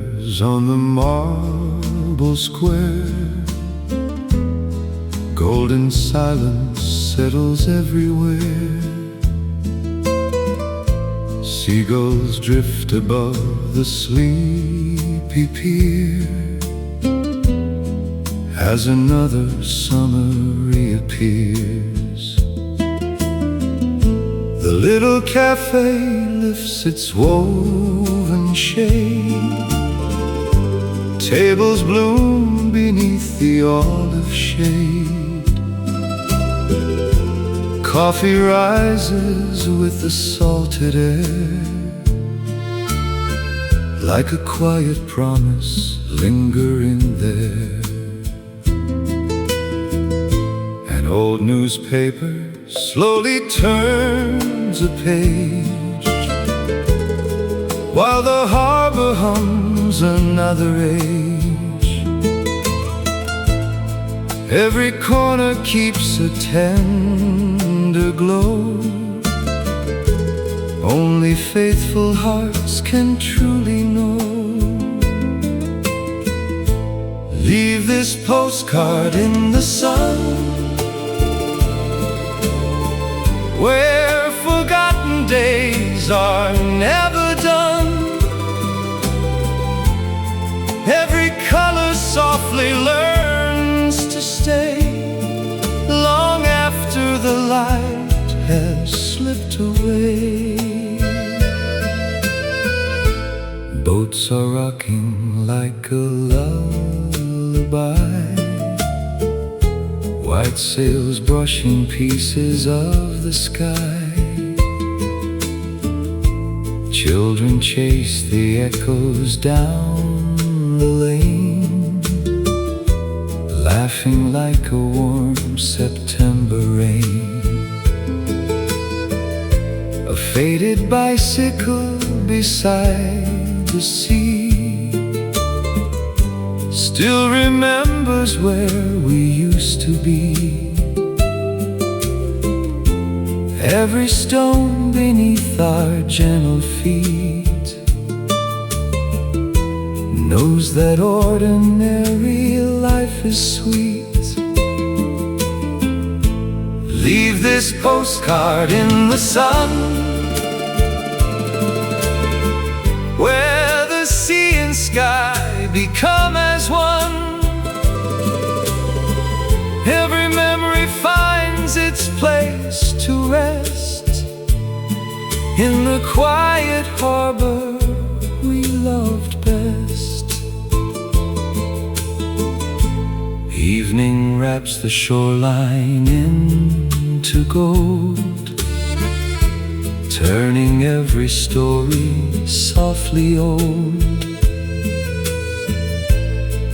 Chairs on the marble square, golden silence settles everywhere. Seagulls drift above the sleepy pier as another summer reappears. The little cafe lifts its woven shade, tables bloom beneath the olive shade. Coffee rises with the salted air, like a quiet promise lingering there. An old newspaper slowly turns a page, while the harbor hums another age. Every corner keeps a tender glow. Only faithful hearts can truly know. Leave this postcard in the sun, where forgotten days are never done. Every color softly learns to stay long after the light has slipped away. Boats are rocking like a lullaby, white sails brushing pieces of the sky. Children chase the echoes down the lane, laughing like a warm September rain. A faded bicycle beside the sea still remembers where we used to be. Every stone beneath our gentle feet knows that ordinary life is sweet. Leave this postcard in the sun, where the sea and sky become as one. Every memory finds its place to rest in the quiet harbor we loved best. Evening wraps the shoreline into gold, turning every story softly old.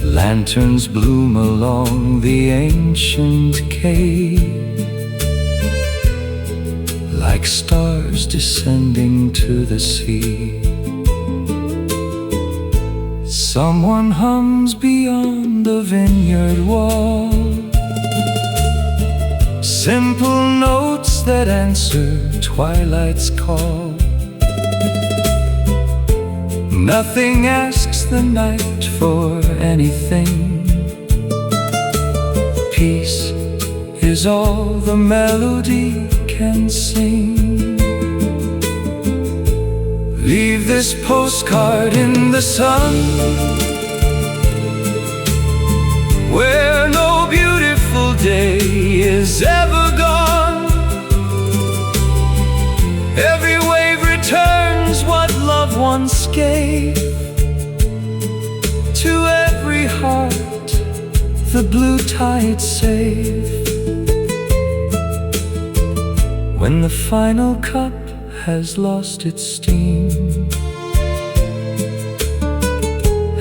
Lanterns bloom along the ancient quay, like stars descending to the sea. Someone hums beyond the vineyard wall, simple notes that answer twilight's call. Nothing asks the night for anything. Peace is all the melody can sing. Leave this postcard in the sun, where no beautiful day is ever gone. Every wave returns what love once gave. To every heart the blue tide save. When the final cup has lost its steam,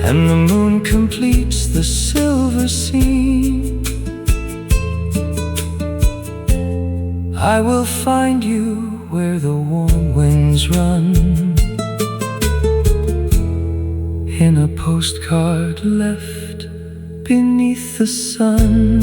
and the moon completes the silver seam, I will find you where the warm winds run, in a postcard left beneath the sun.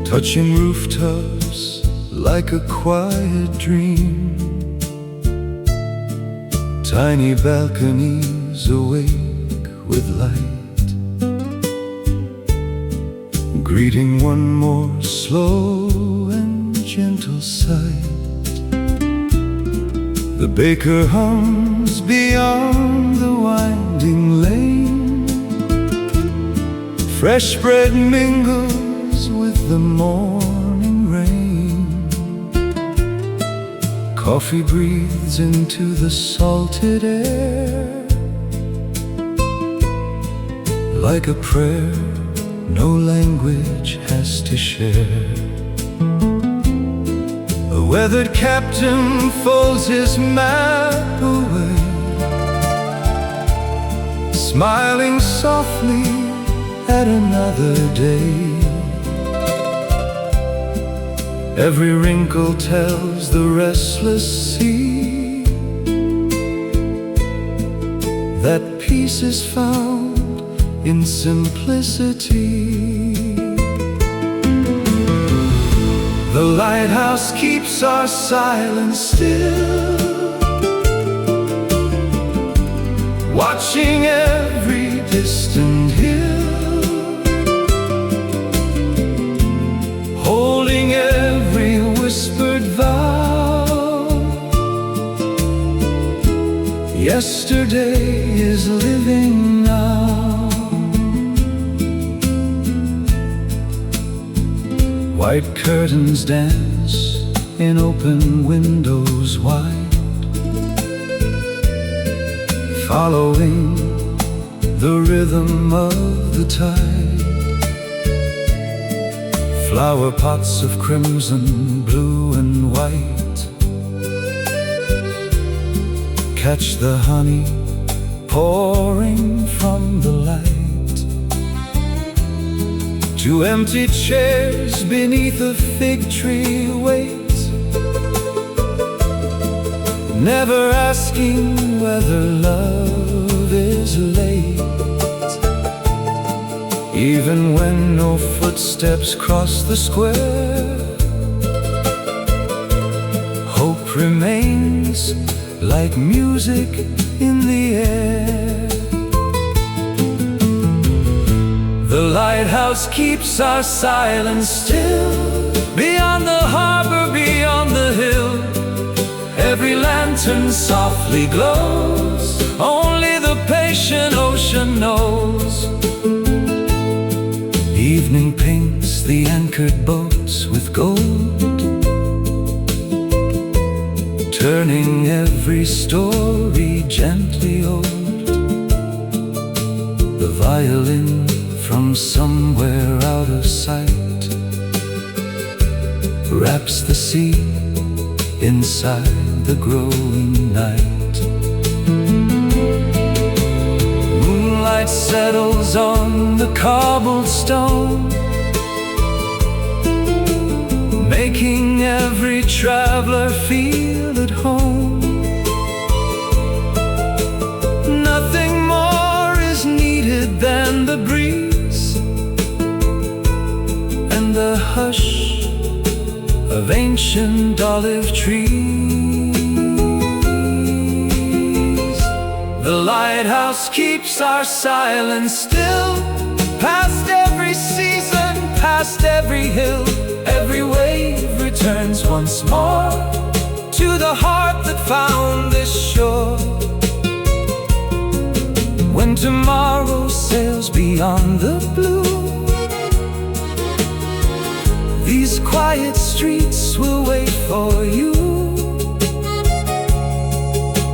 touching rooftops like a quiet dream. Tiny balconies awake with light, greeting one more slow and gentle sight. The baker hums beyond the winding lane. Fresh bread mingles with the morning rain. Coffee breathes into the salted air like a prayer no language has to share. A weathered captain folds his map away, smiling softly at another day. Every wrinkle tells the restless sea that peace is found in simplicity. The lighthouse keeps our silence still, watching every distant hill, holding every whispered vow. Yesterday is living now. White curtains dance in open windows wide, following the rhythm of the tide. Flower pots of crimson, blue and white catch the honey pouring from the light. Two empty chairs beneath a fig tree wait, never asking whether love is late. Even when no footsteps cross the square, hope remains like music in the air. The lighthouse keeps our silence still, beyond the harbor, beyond the hill. Every lantern softly glows, only the patient ocean knows. Evening paints the anchored boats with gold, turning every story gently old. The violin from somewhere out of sight wraps the sea inside the growing night. Moonlight settles on the cobbled stone, making every traveler feel at home. Nothing more is needed than the breeze and the hush of ancient olive trees. The lighthouse keeps our silence still, past every season, past every hill. Every wave returns once more to the heart that found this shore. When tomorrow sails beyond the blue, these quiet streets will wait for you,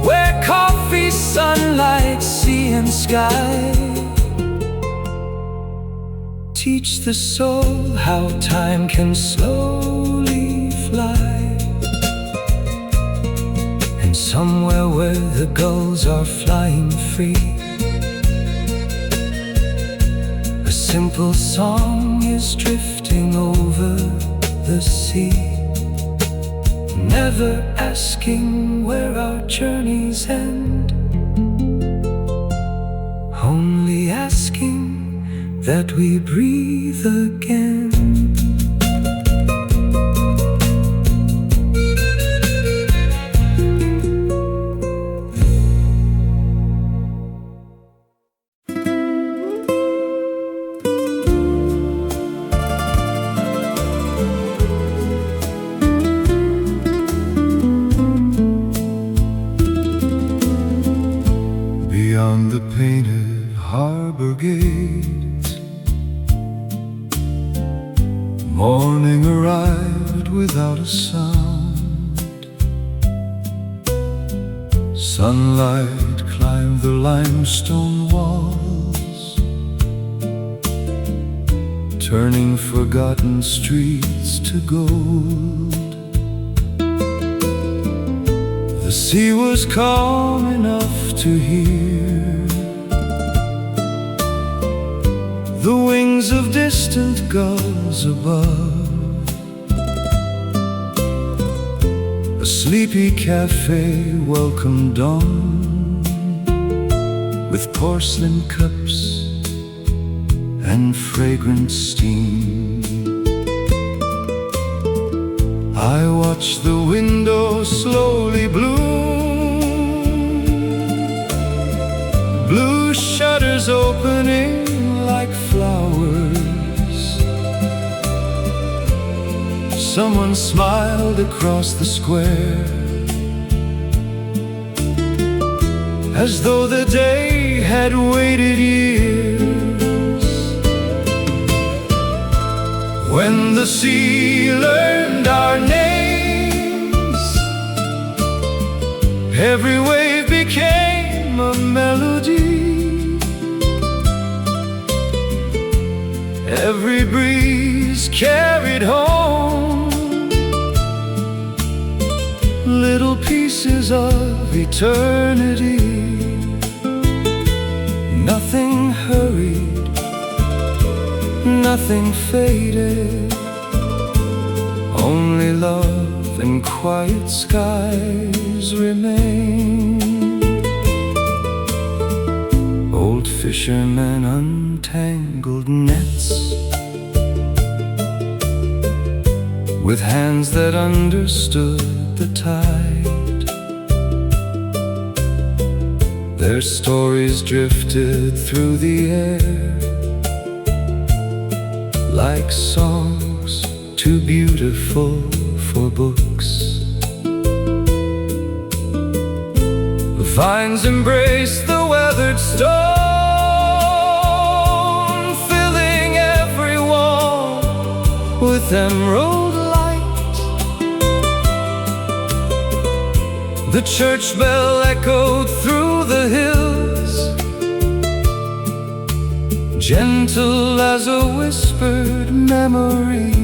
where coffee, sunlight, sea and sky teach the soul how time can slowly fly. And somewhere where the gulls are flying free, a simple song is drifting over the sea, never asking where our journeys end, only asking that we breathe again. Morning arrived without a sound. Sunlight climbed the limestone walls, turning forgotten streets to gold. The sea was calm enough to hear the wings of distant gulls above. A sleepy cafe welcomed dawn with porcelain cups and fragrant steam. I watched the window slowly bloom, blue shutters opening like flowers. Someone smiled across the square, as though the day had waited years. When the sea learned our names, every wave became a melody. Every breeze carried home little pieces of eternity. Nothing hurried, nothing faded, only love and quiet skies remain. Old fishermen untangled nets with hands that understood the tide. Their stories drifted through the air like songs too beautiful for books. The vines embraced the weathered stone, filling every wall with emerald light. The church bell echoed through the hills, gentle as a whispered memory.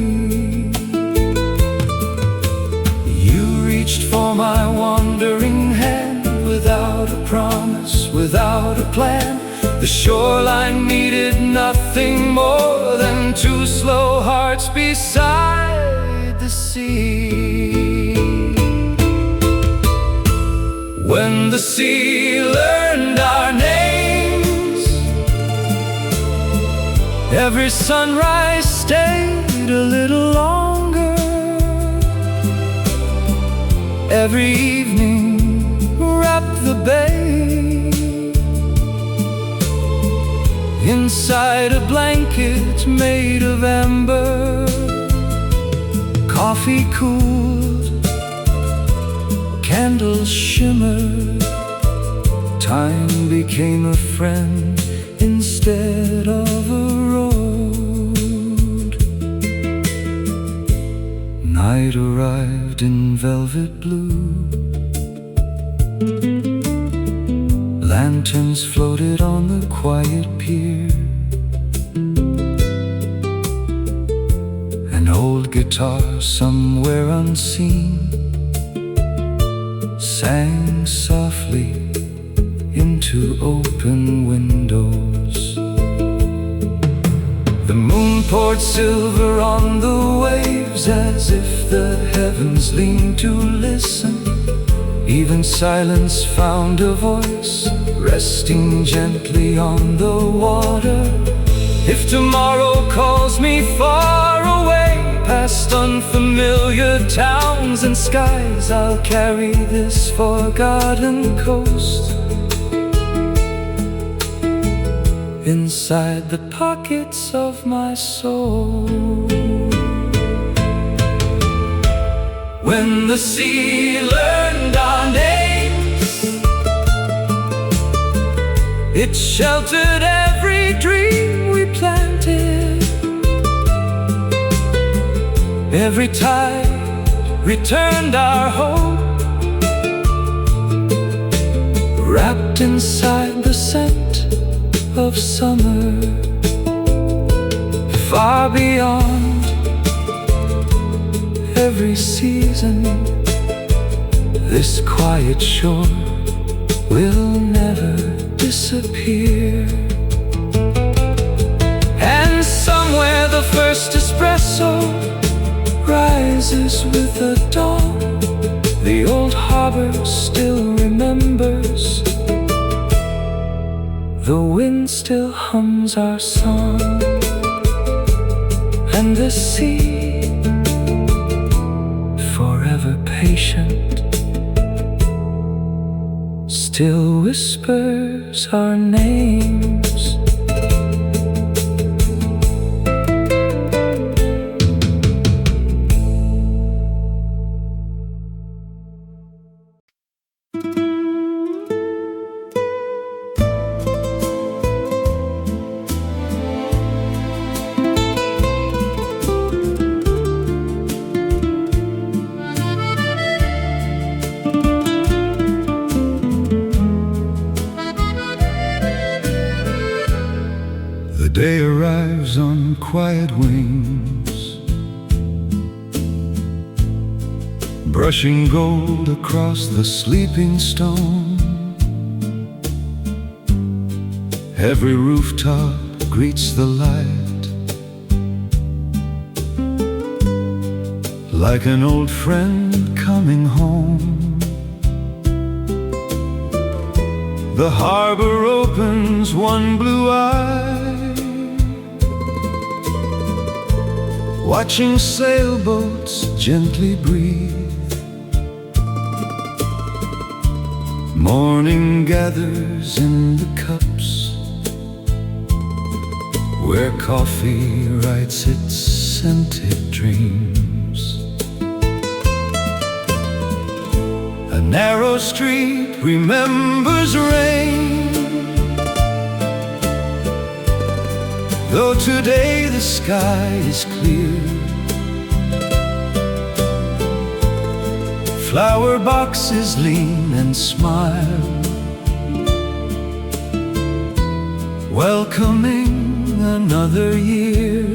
You reached for my wandering hand without a promise, without a plan. The shoreline needed nothing more than two slow hearts beside the sea. When the sea learned our names, every sunrise stayed a little longer. Every evening wrapped the bay inside a blanket made of amber. Coffee cooled, candles shimmered. Time became a friend instead of a road. Night arrived in velvet blue. Lanterns floated on the quiet pier. An old guitar somewhere unseen sang softly into open windows. The moon poured silver on the waves as if the heavens leaned to listen. Even silence found a voice, resting gently on the water. If tomorrow calls me far away, past unfamiliar towns and skies, I'll carry this forgotten coast inside the pockets of my soul. When the sea learned our names, it sheltered every dream we planted. Every tide returned our hope, wrapped inside the scent of summer. Far beyond every season, this quiet shore will never disappear. And somewhere the first espresso rises with the dawn. The old harbor still remembers. The wind still hums our song. And the sea, forever patient, still whispers our names. The day arrives on quiet wings, brushing gold across the sleeping stone. Every rooftop greets the light, like an old friend coming home. The harbor opens one blue eye, watching sailboats gently breathe. Morning gathers in the cups, where coffee writes its scented dreams. A narrow street remembers rain, though today the sky is clear. Flower boxes lean and smile, welcoming another year.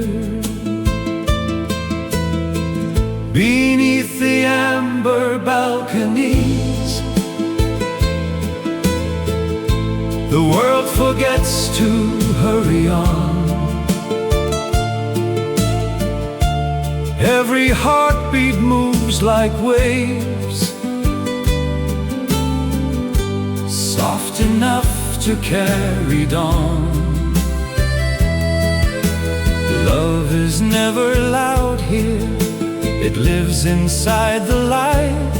Beneath the amber balconies, the world forgets to hurry on. Every heartbeat moves like waves, soft enough to carry dawn. Love is never loud here, it lives inside the light,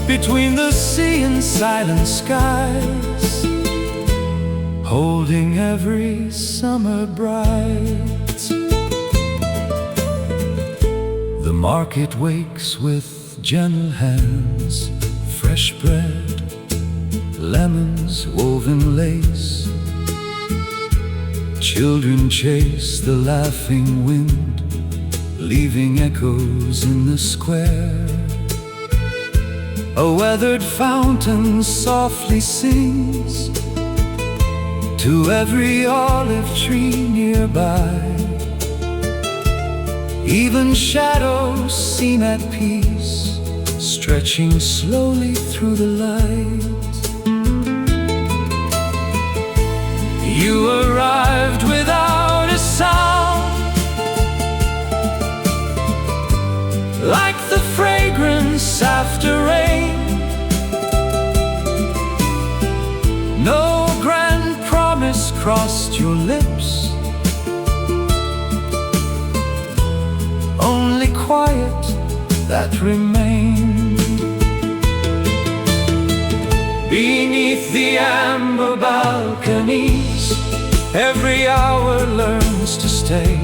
between the sea and silent skies, holding every summer bright. The market wakes with gentle hands, fresh bread, lemons, woven lace. Children chase the laughing wind, leaving echoes in the square. A weathered fountain softly sings to every olive tree nearby. Even shadows seem at peace, stretching slowly through the light. You arrived without a sound, like the fragrance after rain. No grand promise crossed your lips, only quiet that remained. Beneath the amber balconies, every hour learns to stay.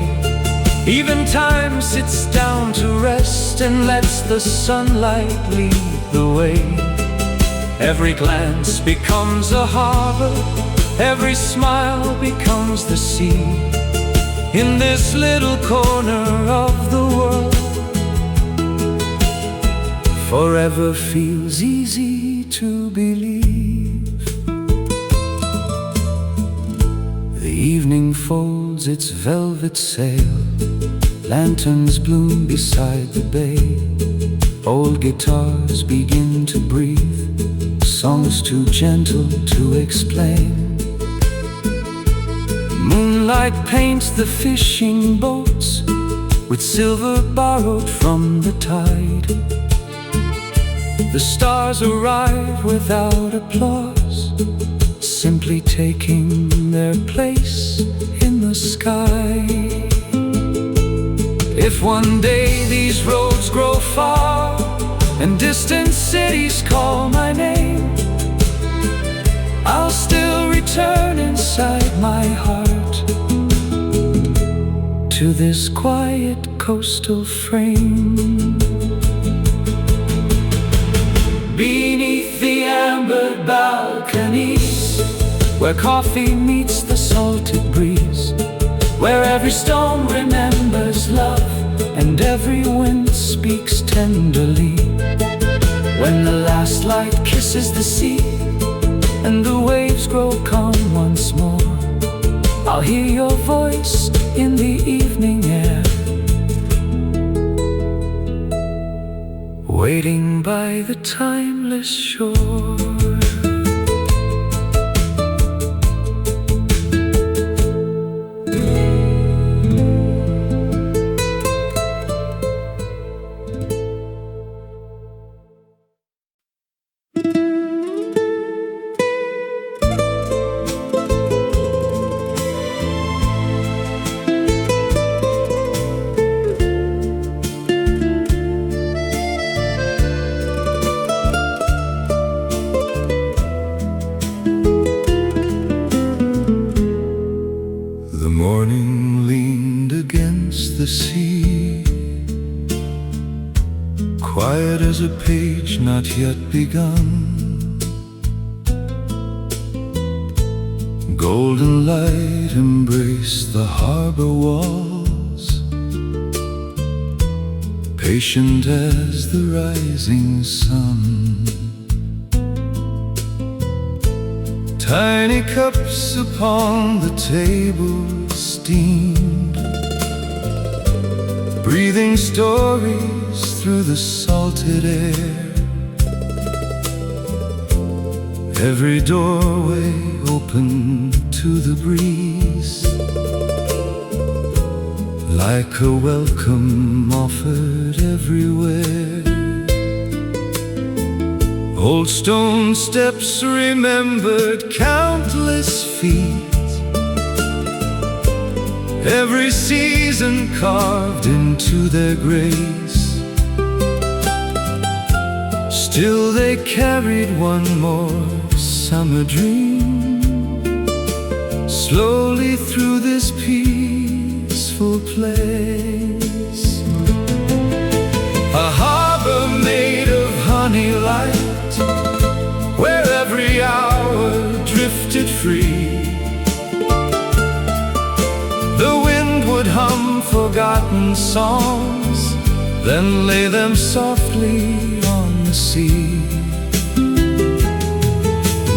Even time sits down to rest and lets the sunlight lead the way. Every glance becomes a harbor, every smile becomes the sea. In this little corner of the world, forever feels easy to believe. The evening folds its velvet sail, lanterns bloom beside the bay. Old guitars begin to breathe, songs too gentle to explain. Moonlight paints the fishing boats with silver borrowed from the tide. The stars arrive without applause, simply taking their place in the sky. If one day these roads grow far and distant cities call my name, I'll still return inside my heart to this quiet coastal frame. Beneath the amber balconies, where coffee meets the salted breeze, where every stone remembers love and every wind speaks tenderly. When the last light kisses the sea and the waves grow calm once more, I'll hear your voice in the evening air, waiting by the timeless shore. Morning leaned against the sea, quiet as a page not yet begun. Golden light embraced the harbor walls, patient as the rising sun. Tiny cups upon the table steamed, breathing stories through the salted air. Every doorway open to the breeze, like a welcome offered everywhere. Old stone steps remembered countless feet, every season carved into their grace. Still they carried one more summer dream, slowly through this peaceful place. A harbor made of honey light, where every hour drifted free. The wind would hum forgotten songs, then lay them softly on the sea.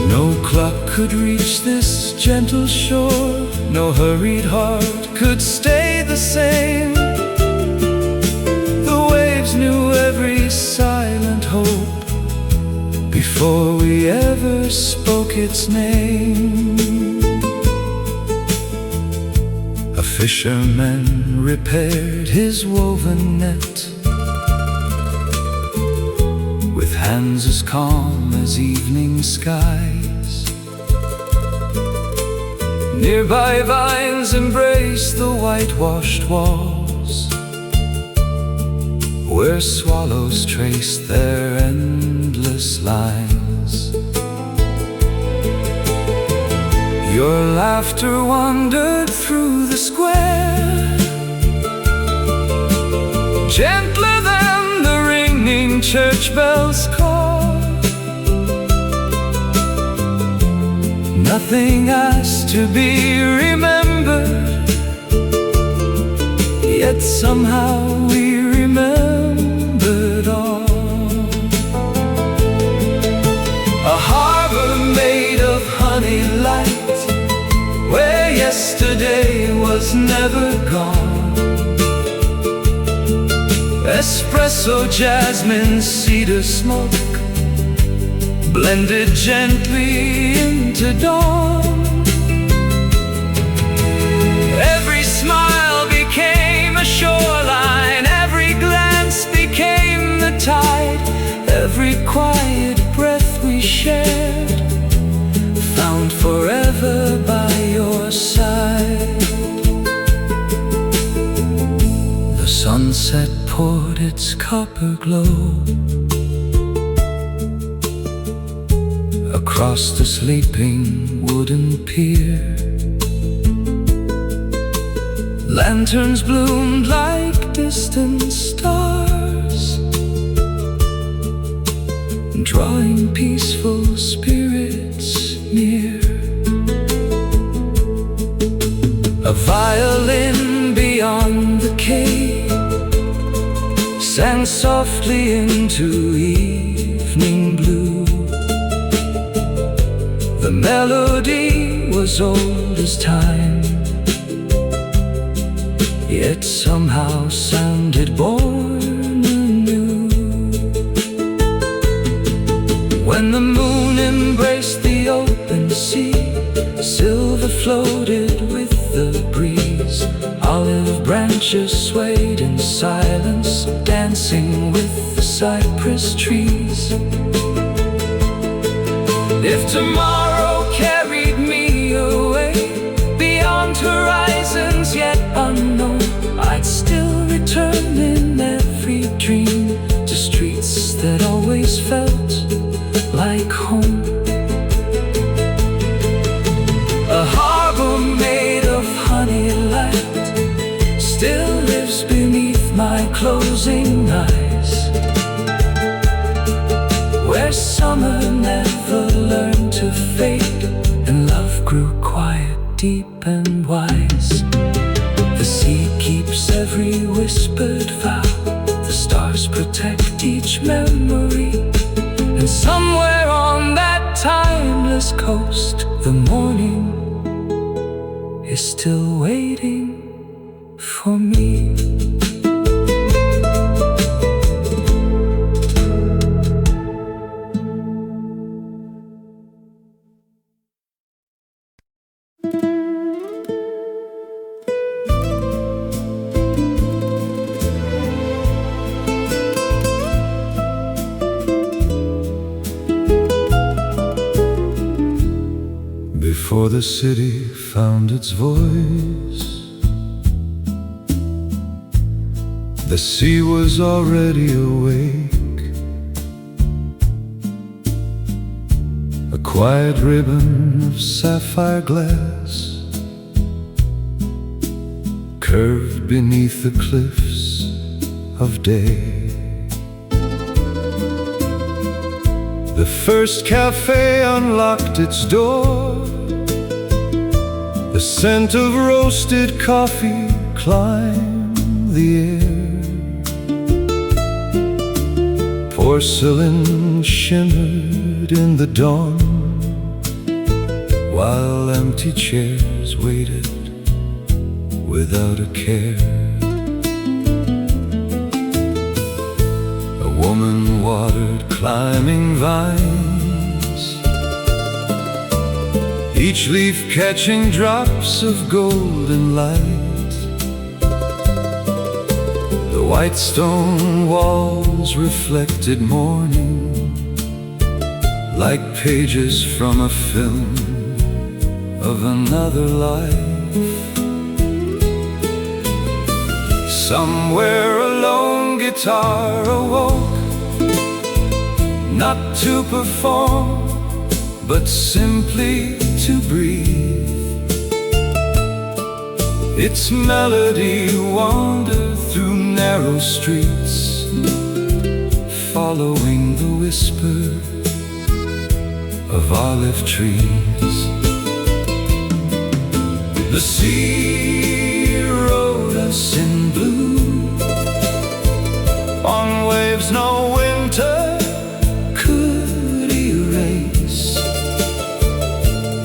No clock could reach this gentle shore, no hurried heart could stay the same. The waves knew every silent hope before we ever spoke its name. A fisherman repaired his woven net, with hands as calm as evening skies. Nearby vines embrace the whitewashed walls, where swallows trace their endless lines. Your laughter wandered through the square, gentler than the ringing church bells call. Nothing asked to be remembered, yet somehow we remembered all. Espresso, jasmine, cedar smoke blended gently into dawn. Every smile became a shoreline, every glance became the tide, every quiet breath we shared, found forever by your side. The sunset poured its copper glow across the sleeping wooden pier. Lanterns bloomed like distant stars, drawing peaceful spirits near. A violin beyond the cave sang softly into evening blue. The melody was old as time, yet somehow sounded born anew. When the moon embraced the open sea, silver floated with the breeze. Olive branches swayed in silence, dancing with the cypress trees. If tomorrow carried me away beyond horizons yet unknown, I'd still return in every dream to streets that always felt like home. A harbor made of honey light still lives beneath my closing eyes, where summer never learned to fade and love grew quiet, deep and wise. The sea keeps every whispered vow, the stars protect each memory, and somewhere on that timeless coast, the morning is still waiting for me. Before the city found its voice, the sea was already awake, a quiet ribbon of sapphire glass curved beneath the cliffs of day. The first cafe unlocked its door, the scent of roasted coffee climbed the air. Porcelain shimmered in the dawn, while empty chairs waited without a care. A woman watered climbing vines, each leaf catching drops of golden light. The white stone walls reflected morning, like pages from a film of another life. Somewhere a lone guitar awoke, not to perform, but simply to breathe. Its melody wandered through narrow streets, following the whisper of olive trees. The sea wrote us in blue on waves no winter could erase.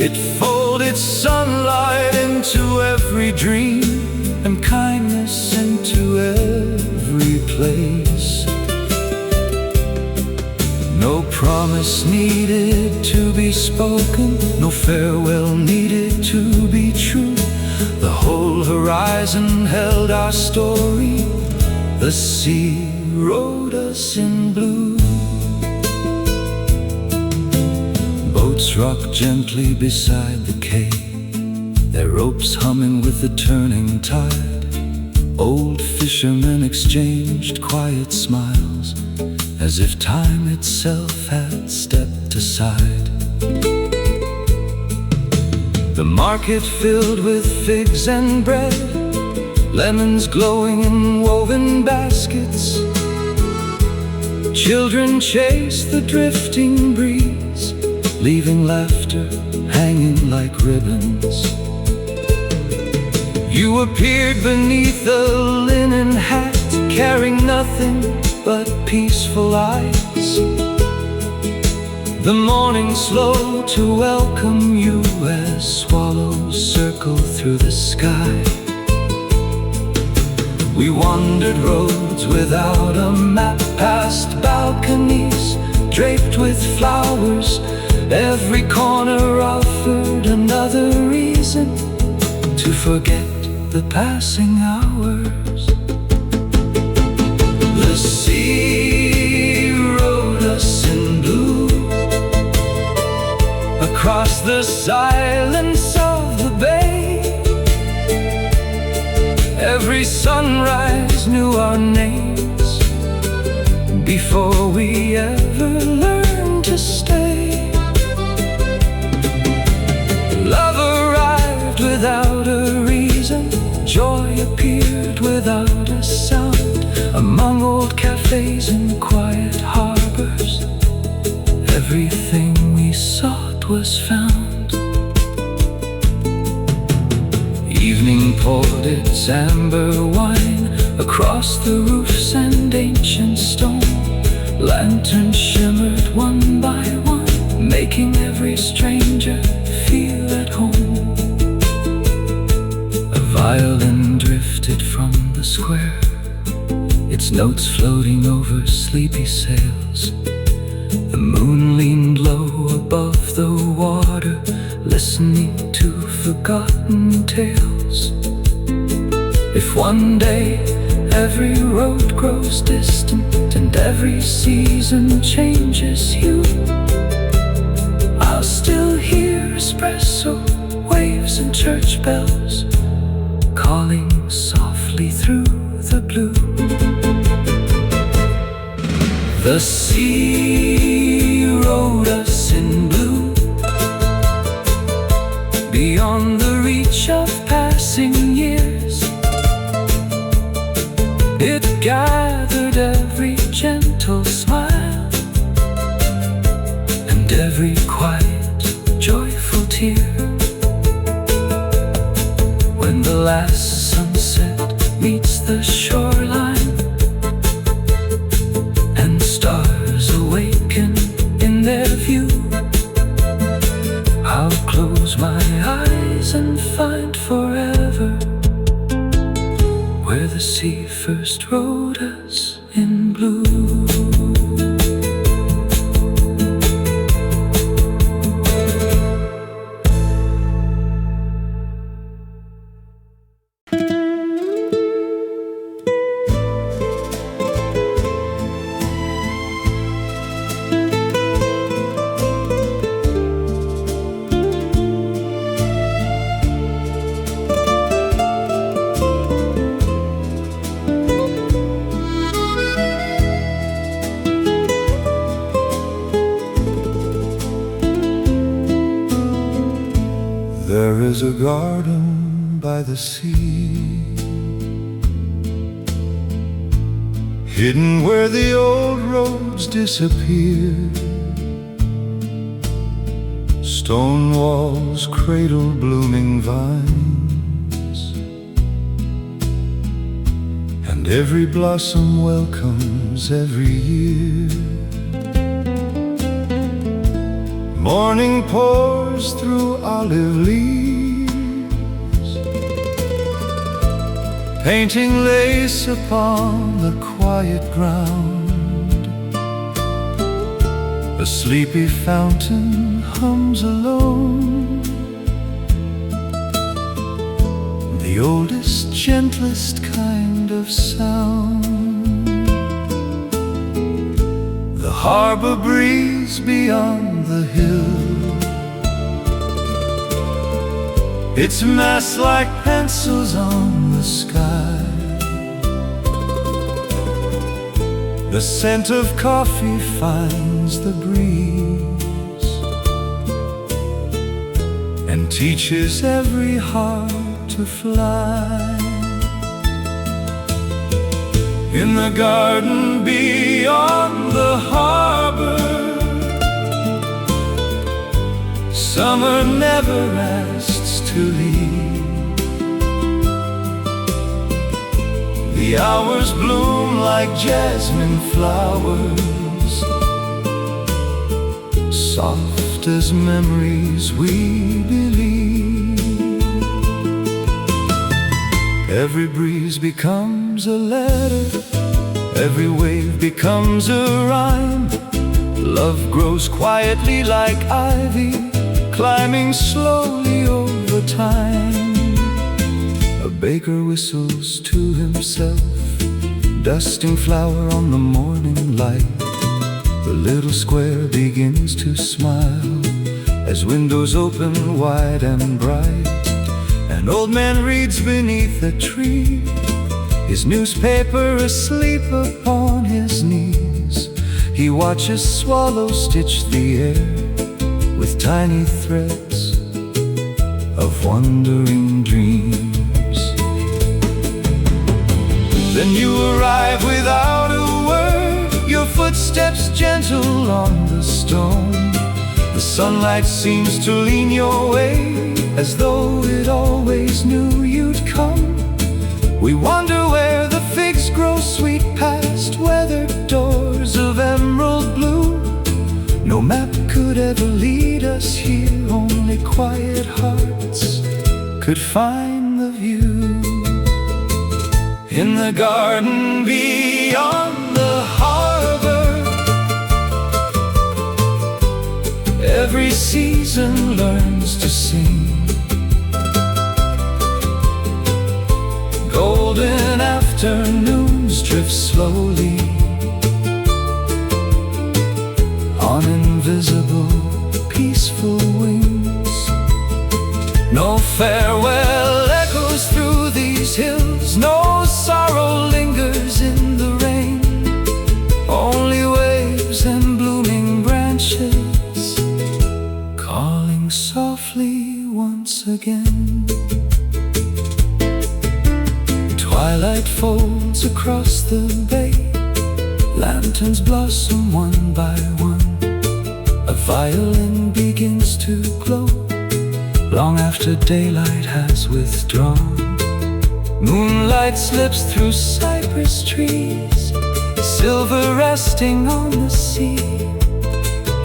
It folded sunlight into every dream and kindness into every place. place. No promise needed to be spoken, no farewell needed to be true. The whole horizon held our story, the sea wrote us in blue. Boats rock gently beside the quay, their ropes humming with the turning tide. Old fishermen exchanged quiet smiles, as if time itself had stepped aside. The market filled with figs and bread, lemons glowing in woven baskets. Children chased the drifting breeze, leaving laughter hanging like ribbons. You appeared beneath a linen hat, carrying nothing but peaceful eyes. The morning slow to welcome you as swallows circle through the sky. We wandered roads without a map, past balconies draped with flowers. Every corner offered another reason to forget the passing hours. The sea wrote us in blue across the silence of the bay. Every sunrise knew our names before we ever learned to stay. Love arrived without a reason, joy appeared without a sound. Among old cafes and quiet harbors, everything we sought was found. Evening poured its amber wine across the roofs and ancient stone. Lanterns shimmered one by one, making every stranger feel at home. A violin drifted from the square, its notes floating over sleepy sails. The moon leaned low above the water, listening to forgotten tales. If one day every road grows distant and every season changes hue, I'll still hear espresso waves and church bells calling softly through the blue. The sea wrote us in blue, beyond the reach of passing years. It gathered every gentle smile and every quiet, joyful tear. When the last sunset meets the shoreline and stars awaken in their view, I'll close my eyes and find forever where the sea first wrote us in blue. There is a garden by the sea, hidden where the old roads disappear. Stone walls cradle blooming vines, and every blossom welcomes every year. Morning pours through olive leaves, painting lace upon the quiet ground. A sleepy fountain hums alone, the oldest, gentlest kind of sound. The harbor breeze beyond the hill, its masts like pencils on the sky. The scent of coffee finds the breeze and teaches every heart to fly. In the garden beyond the harbor, summer never asks to leave. The hours bloom like jasmine flowers, soft as memories we believe. Every breeze becomes a letter, every wave becomes a rhyme. Love grows quietly like ivy, climbing slowly over time. A baker whistles to himself, dusting flour on the morning light. The little square begins to smile as windows open wide and bright. An old man reads beneath a tree, his newspaper asleep upon his knees. He watches swallows stitch the air with tiny threads of wandering dreams. Then you arrive without a word, your footsteps gentle on the stone. The sunlight seems to lean your way, as though it always knew you'd come. We wonder where the figs grow sweet past weathered doors of emerald blue. No map could ever lead us here, only quiet hearts could find the view. In the garden beyond the harbor, every season learns to sing. Golden afternoons drift slowly on invisible, peaceful wings. No farewell echoes through these hills, no sorrow lingers in the rain. Only waves and blooming branches calling softly once again. Twilight folds across the bay, lanterns blossom one by one. A violin begins to glow long after daylight has withdrawn. Moonlight slips through cypress trees, silver resting on the sea.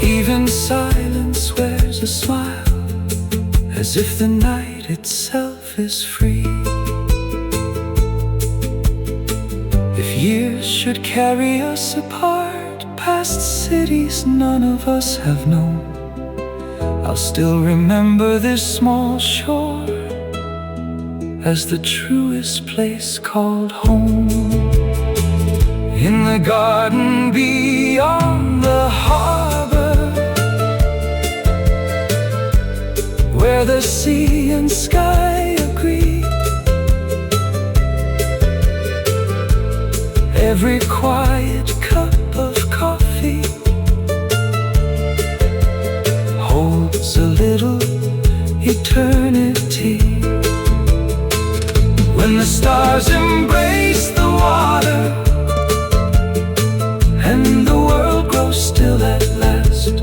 Even silence wears a smile, as if the night itself is free. If years should carry us apart, past cities none of us have known, I'll still remember this small shore as the truest place called home. In the garden beyond the harbor, where the sea and sky agree, every quiet cup of coffee holds a little eternity. When the stars embrace the water and the world grows still at last,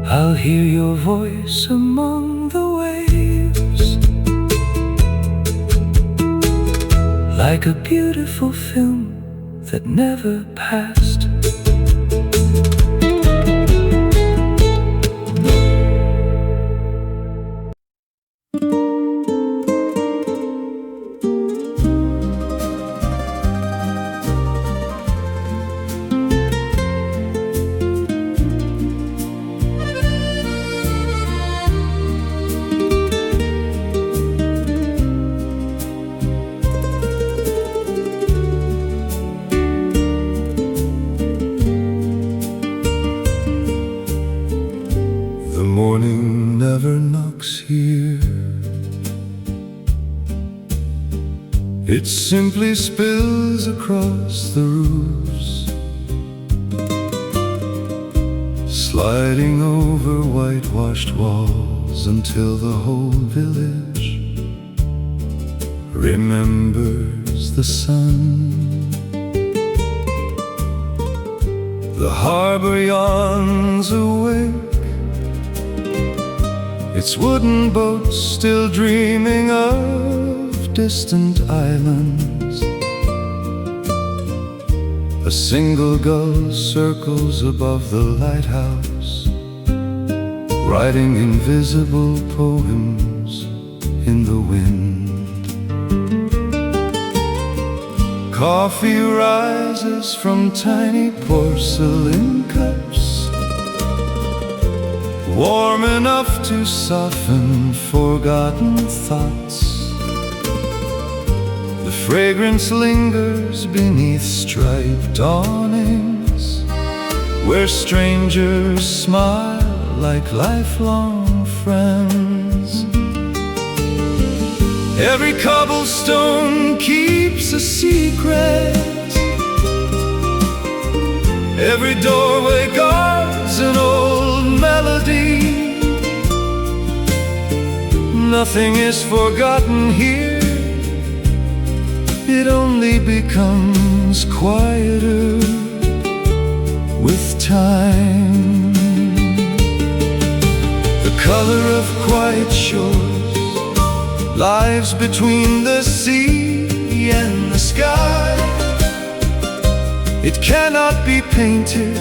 I'll hear your voice among the waves, like a beautiful film that never passed. simply spills across the roofs, sliding over whitewashed walls until the whole village remembers the sun. The harbor yawns awake, its wooden boats still dreaming of distant islands. A single gull circles above the lighthouse, writing invisible poems in the wind. Coffee rises from tiny porcelain cups, warm enough to soften forgotten thoughts. The fragrance lingers beneath striped awnings, where strangers smile like lifelong friends. Every cobblestone keeps a secret, every doorway guards an old melody. Nothing is forgotten here, it only becomes quieter with time. The color of quiet shores lies between the sea and the sky. It cannot be painted,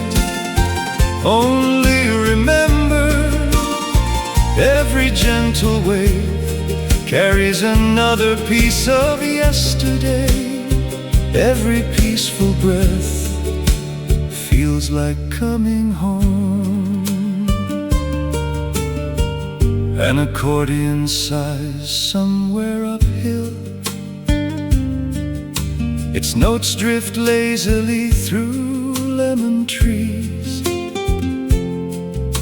only remembered. Every gentle wave carries another piece of yesterday. Every peaceful breath feels like coming home. An accordion sighs somewhere uphill, its notes drift lazily through lemon trees.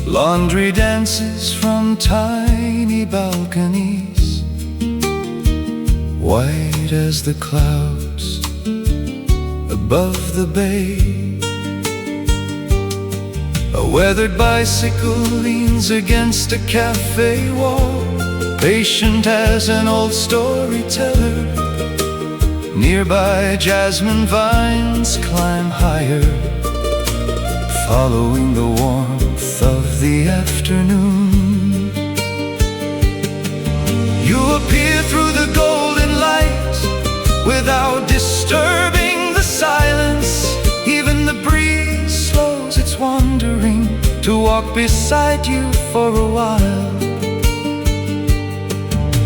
Laundry dances from tiny balconies, white as the clouds above the bay. A weathered bicycle leans against a cafe wall, patient as an old storyteller. Nearby jasmine vines climb higher, following the warmth of the afternoon. You appear through the golden light without disturbing the silence. Even the breeze slows its wandering to walk beside you for a while.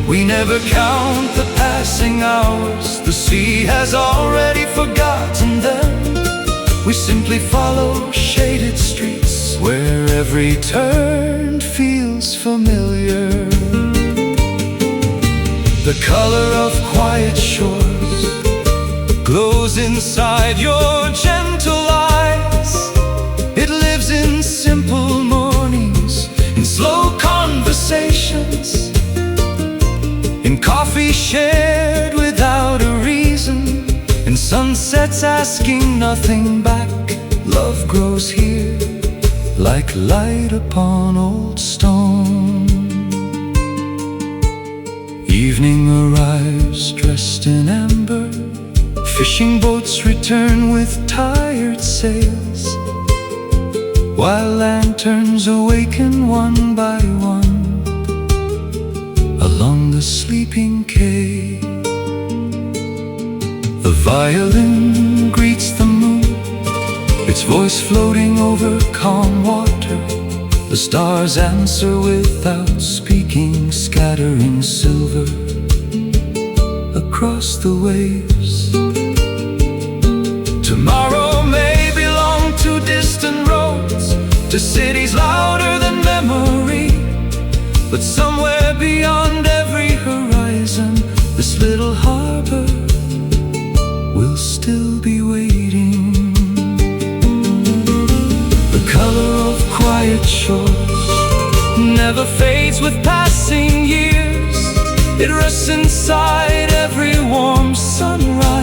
We never count the passing hours, the sea has already forgotten them. We simply follow shaded streets where every turn feels familiar. The color of quiet shores glows inside your gentle eyes. It lives in simple mornings, in slow conversations, in coffee shared without a reason, in sunsets asking nothing back. Love grows here like light upon old stone. Evening arrives dressed in amber, fishing boats return with tired sails, while lanterns awaken one by one along the sleeping quay. The violin greets the moon, its voice floating over calm water. The stars answer without speaking, scattering silver across the waves. Tomorrow may belong to distant roads, to cities louder than memory, but somewhere beyond every horizon, this little harbor will still be waiting. The color of quiet shores never fades with passing years. It rests inside every warm sunrise.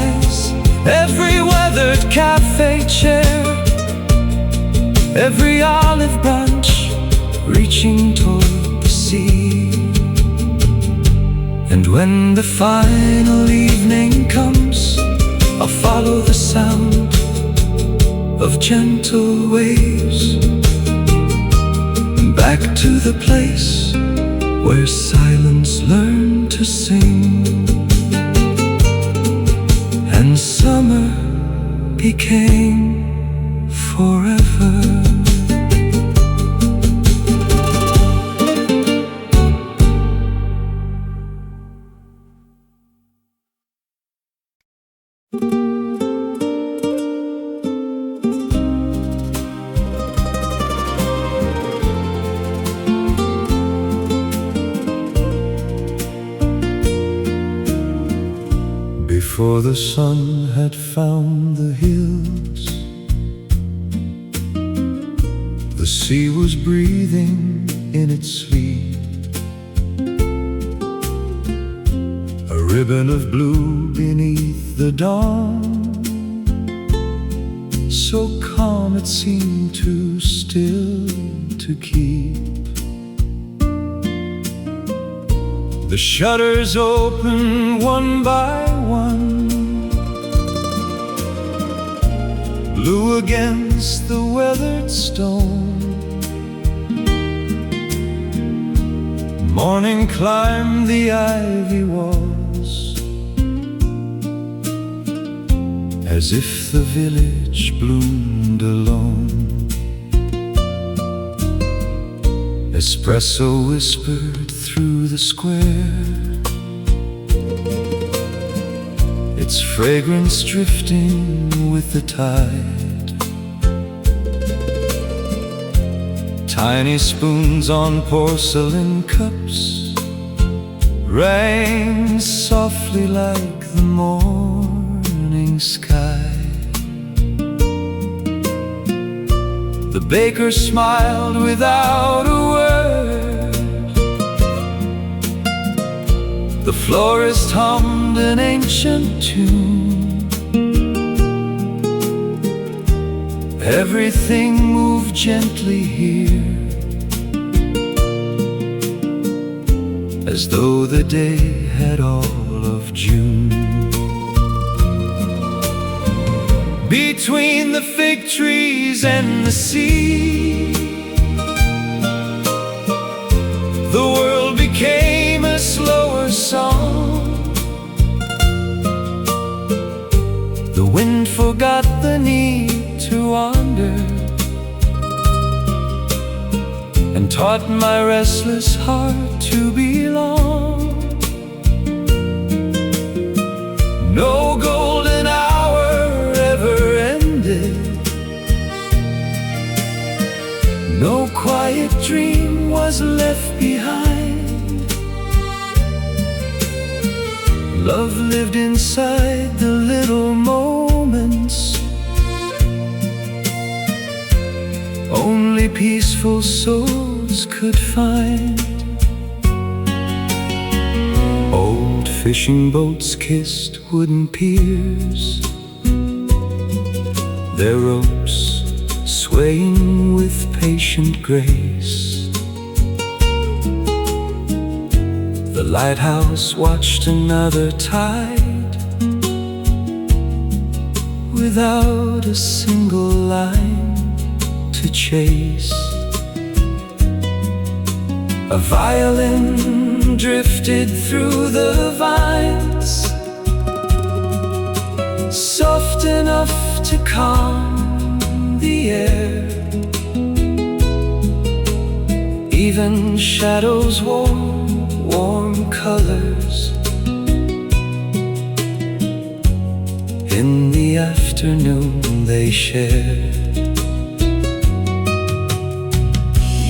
every weathered cafe chair, every olive branch reaching toward the sea. And when the final evening comes, I'll follow the sound of gentle waves back to the place where silence learned to sing, and summer became forever. Before the sun had found the hills, the sea was breathing in its sleep. A ribbon of blue beneath the dawn, so calm it seemed too still to keep. The shutters open one by one, blue against the weathered stone. Morning climbed the ivy walls, as if the village bloomed alone. Espresso whispered through the square, its fragrance drifting with the tide. Tiny spoons on porcelain cups rang softly like the morning sky. The baker smiled without a word, the florist hummed an ancient tune. Everything moved gently here, as though the day had all of June. Between the fig trees and the sea, the world became a slower song. The wind forgot the need to wander, and taught my restless heart to belong. No golden hour ever ended, no quiet dream was left behind. Love lived inside the little moments only peaceful souls could find. Old fishing boats kissed wooden piers, their ropes swaying with patient grace. The lighthouse watched another tide without a single line to chase. A violin drifted through the vines, soft enough to calm the air. Even shadows wore warm colors in the afternoon they shared.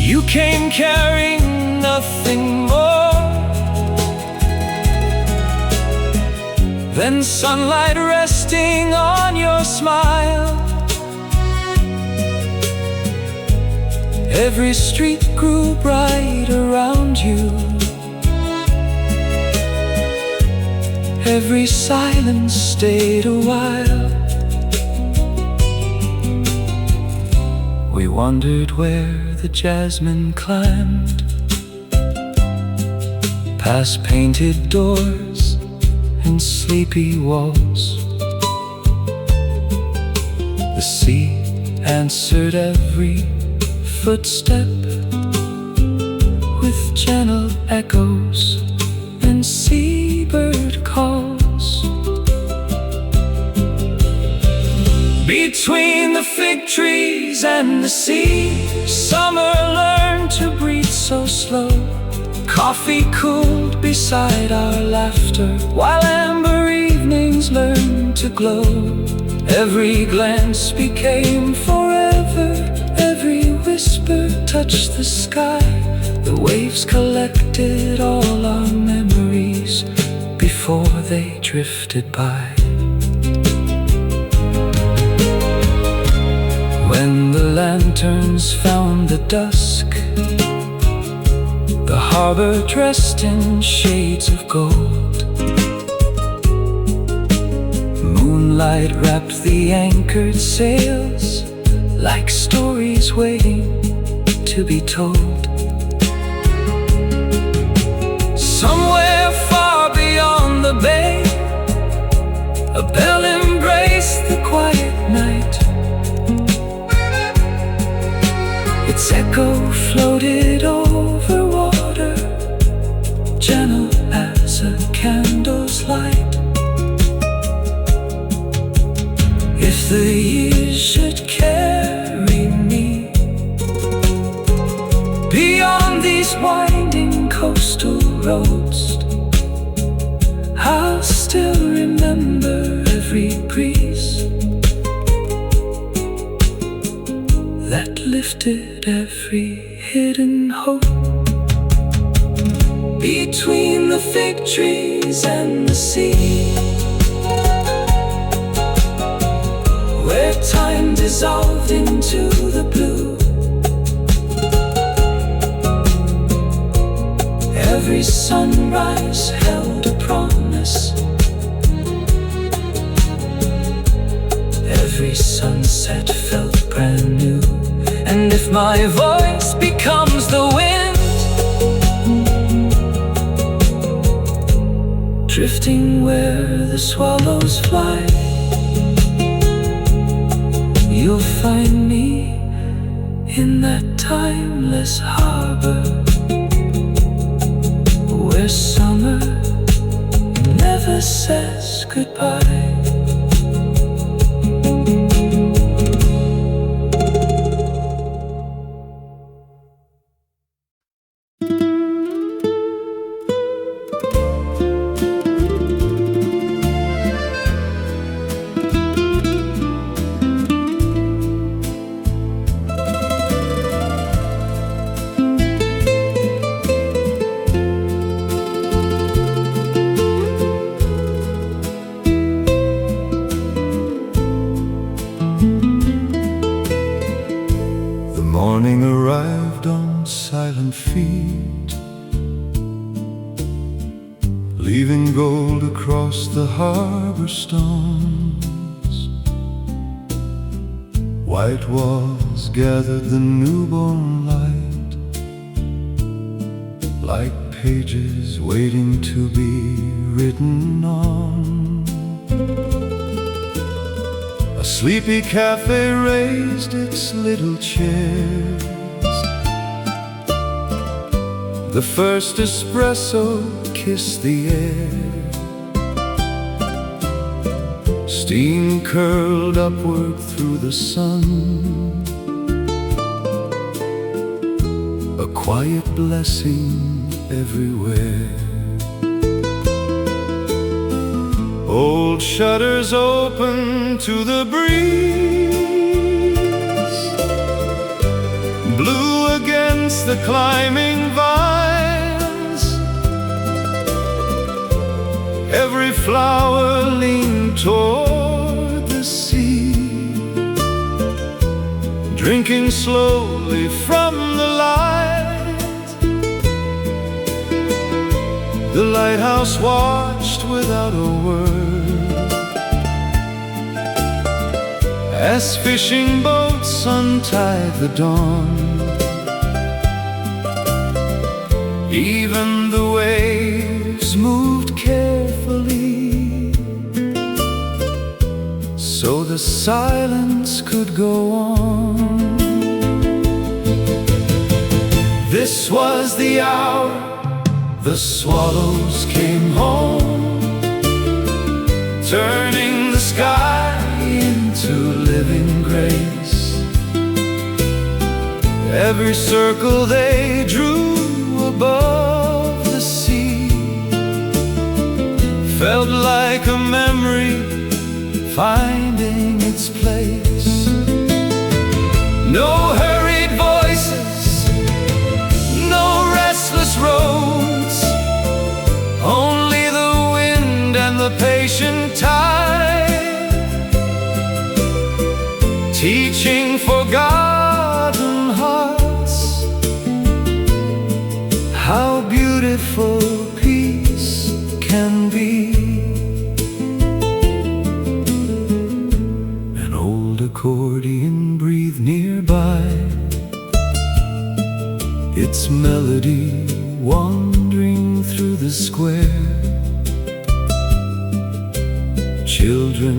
You came carrying nothing more than sunlight resting on your smile. Every street grew bright around you, every silence stayed a while. Wondered where the jasmine climbed, past painted doors and sleepy walls. The sea answered every footstep with gentle echoes and seabird calls. Between the fig trees and the sea, summer learned to breathe so slow. Coffee cooled beside our laughter, while amber evenings learned to glow. Every glance became forever, every whisper touched the sky. The waves collected all our memories before they drifted by. When the lanterns found the dusk, the harbor dressed in shades of gold. Moonlight wrapped the anchored sails like stories waiting to be told. Somewhere far beyond the bay, a bell embraced the quiet night. Its echo floated over water, gentle as a candle's light. If the years should carry me beyond these winding coastal roads, I'll still remember every breeze that lifted every hidden hope. Between the fig trees and the sea, where time dissolved into the blue, every sunrise held a promise, every sunset felt brand new. And if my voice becomes the wind, drifting where the swallows fly, you'll find me in that timeless harbor where summer never says goodbye. Morning arrived on silent feet, leaving gold across the harbor stones. White walls gathered the newborn light, like pages waiting to be written on. A sleepy cafe raised its little chairs. The first espresso kissed the air. Steam curled upward through the sun, a quiet blessing everywhere. Old shutters open to the breeze, blue against the climbing vines. Every flower leaned toward the sea, drinking slowly from the light. The lighthouse watched without a word as fishing boats untied the dawn. Even the waves moved carefully, so the silence could go on. This was the hour the swallows came home, turning the sky into living grace. Every circle they drew above the sea felt like a memory finding its place. No hurried voices, no restless roads, only the wind and the patient tide, teaching forgotten hearts how beautiful peace can be. An old accordion breathed nearby, its melody wandering through the square. Children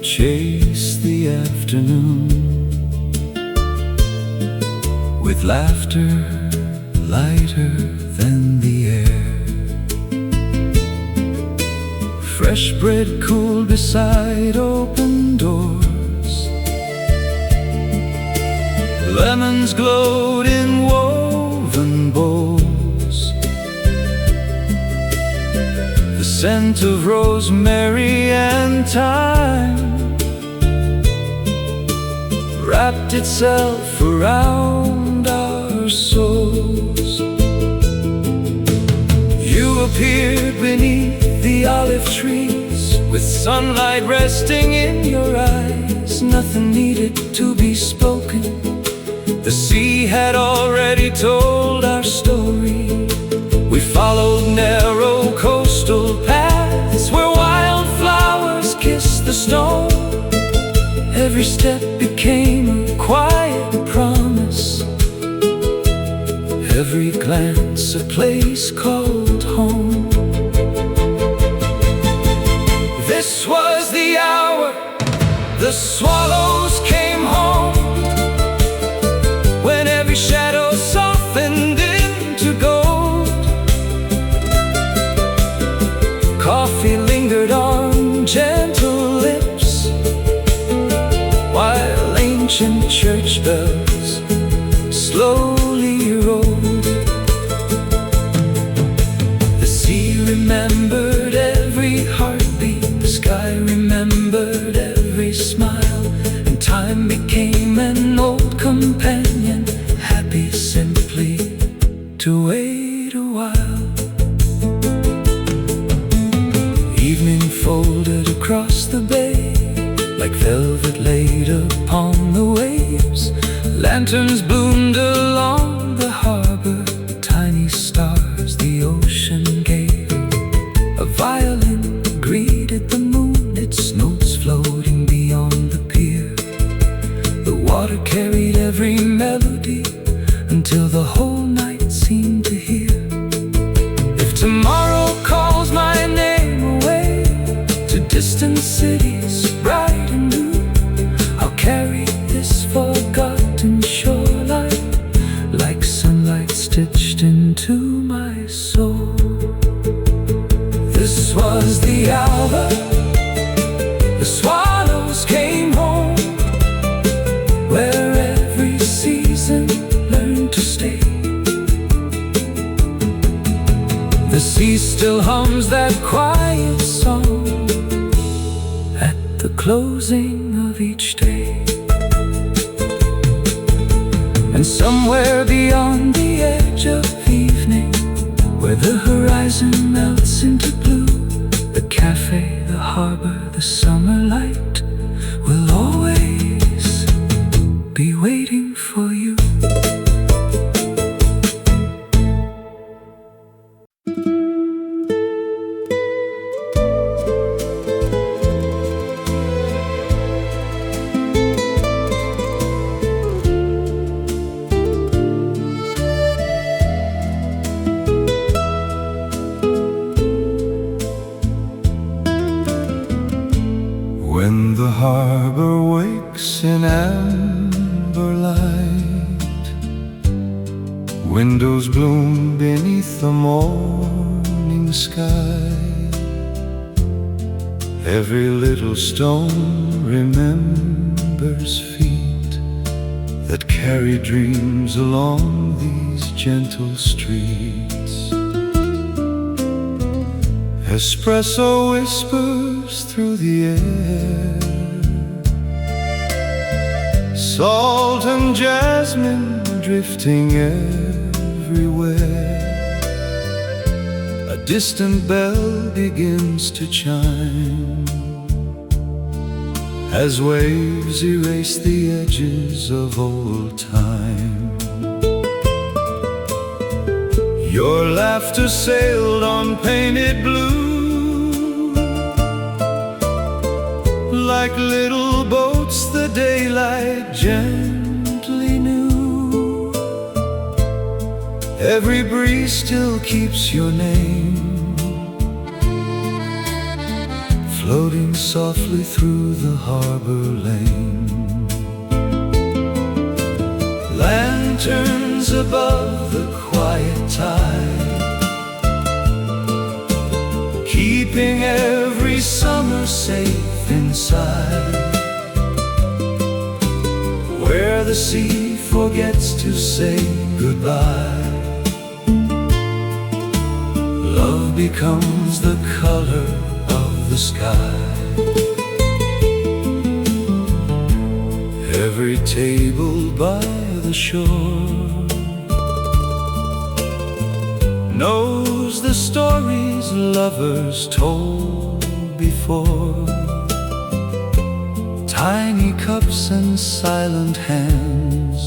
chase the afternoon with laughter lighter than the air. Fresh bread cooled beside open doors, lemons glowed in woven bowls. The scent of rosemary and thyme wrapped itself around our souls. You appeared beneath the olive trees, with sunlight resting in your eyes. Nothing needed to be spoken, the sea had already told our story. We followed narrow coastal paths where wildflowers kissed the stone. Every step became a quiet promise, every glance a place called home. This was the hour the swallows came home, when every shadow softened into gold. Coffee lingered on gentle lips, while ancient church bells slowly rolled. The sea remembered every heartbeat, the sky remembered every smile, and time became an old companion, happy simply to wait a while. Evening folded across the bay like velvet laid upon the waves. Lanterns bloomed along the harbor, tiny stars the ocean gave. A violin greeted the moon, its notes floating beyond the pier. The water carried every melody until the whole night seemed to hear. If tomorrow calls my name away to distant cities bright and new, I'll carry this forgotten shoreline like sunlight stitched into my soul. This was the hour the swallows came home, where every season learned to stay. The sea still hums that quiet song at the closing of each day. And somewhere beyond the edge of evening, where the horizon melts into blue, the cafe, the harbor, the summer light will always be waiting for you. harbor wakes in amber light, windows bloom beneath the morning sky. Every little stone remembers feet that carry dreams along these gentle streets. Espresso whispers through the air, salt and jasmine drifting everywhere. A distant bell begins to chime as waves erase the edges of old time. Your laughter sailed on painted blue, like little boats the daylight gently knew. Every breeze still keeps your name floating softly through the harbor lane. Lanterns above the quiet tide, keeping every summer safe inside, where the sea forgets to say goodbye. Love becomes the color of the sky. Every table by the shore knows the stories lovers told before. Tiny cups and silent hands,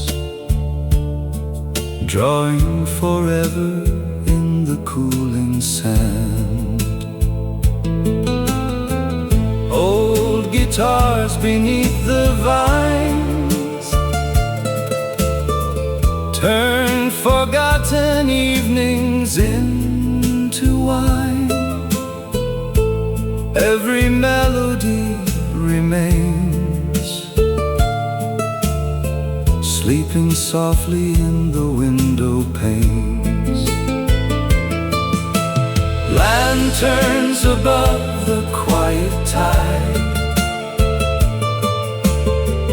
drawing forever in the cooling sand. Old guitars beneath the vines turn forgotten evenings into wine. Every melody remains, sleeping softly in the window panes. Lanterns above the quiet tide,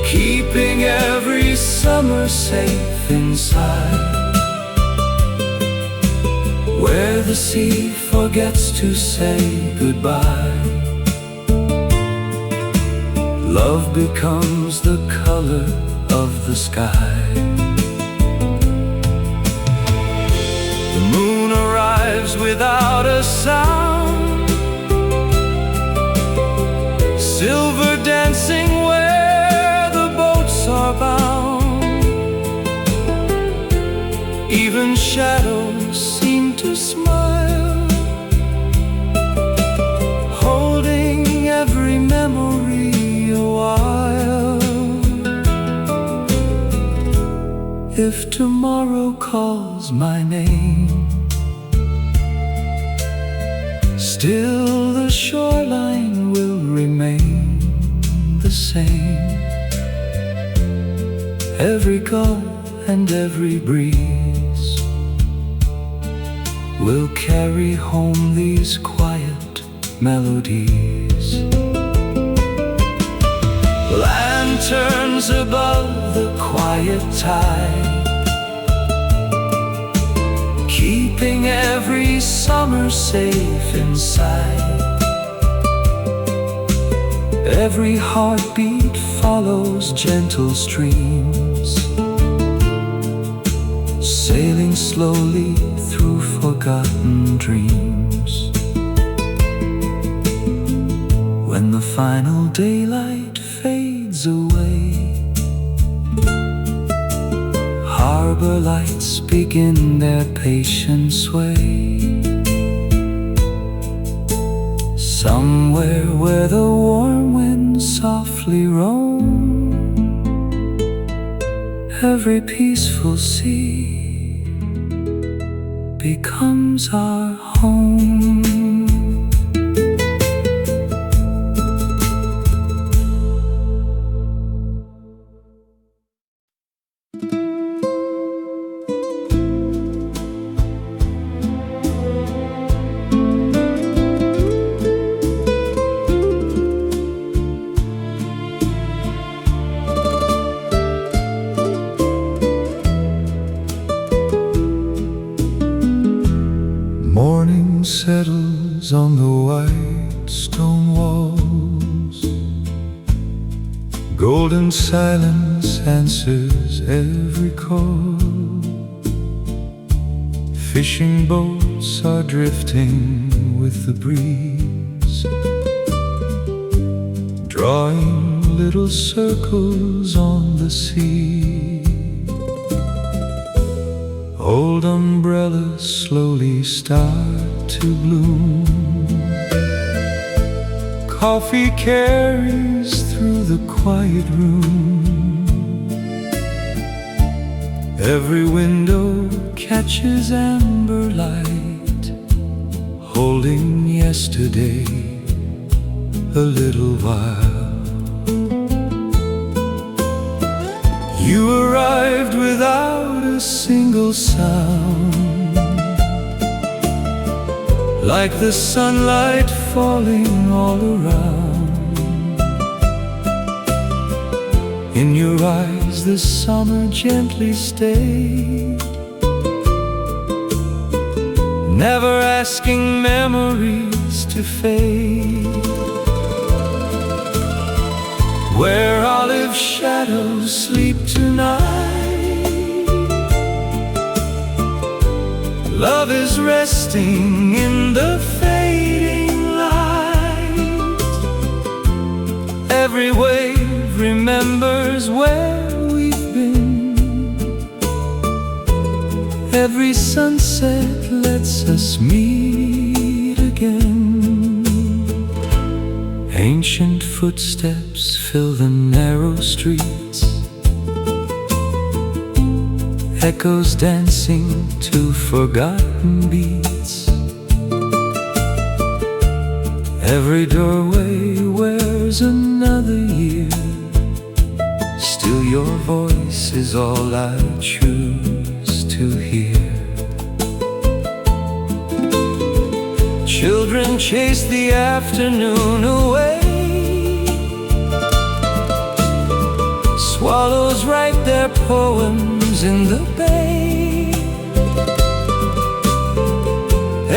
keeping every summer safe inside, where the sea forgets to say goodbye. Love becomes the color of the sky. The moon arrives without a sound, silver dancing where the boats are bound. Even shadows seem to smile, holding every memory a while. If tomorrow calls my name, still the shoreline will remain the same. Every gull and every breeze will carry home these quiet melodies. Lanterns above the quiet tide, keeping every summer safe inside. Every heartbeat follows gentle streams, sailing slowly through forgotten dreams. When the final daylight fades away, harbor lights begin their patient sway. Somewhere where the warm winds softly roam, every peaceful sea becomes our home. settles on the white stone walls. Golden silence answers every call. Fishing boats are drifting with the breeze, drawing little circles on the sea. Old umbrellas slowly start to bloom. Coffee carries through the quiet room. Every window catches amber light, holding yesterday a little while. You arrived without a single sound, like the sunlight falling all around. In your eyes the summer gently stayed, never asking memories to fade. Where olive shadows sleep tonight, love is resting in the fading light. Every wave remembers where we've been. Every sunset lets us meet again. Ancient footsteps fill the narrow streets, echoes dancing to forgotten beats. Every doorway wears another year, still your voice is all I choose to hear. Children chase the afternoon away, swallows write their poems in the bay.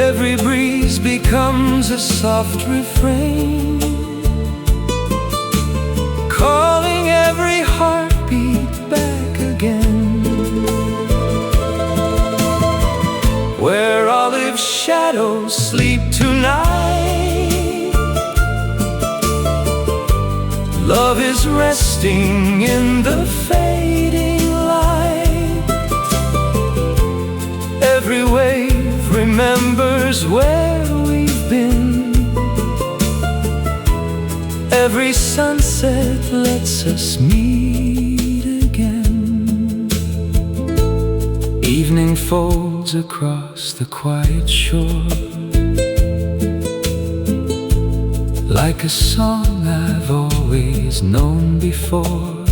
Every breeze becomes a soft refrain, calling every heartbeat back again. Where olive shadows sleep tonight, love is resting in the fading light. Every wave remembers where we've been. Every sunset lets us meet again. Evening folds across the quiet shore, like a song I've always known before.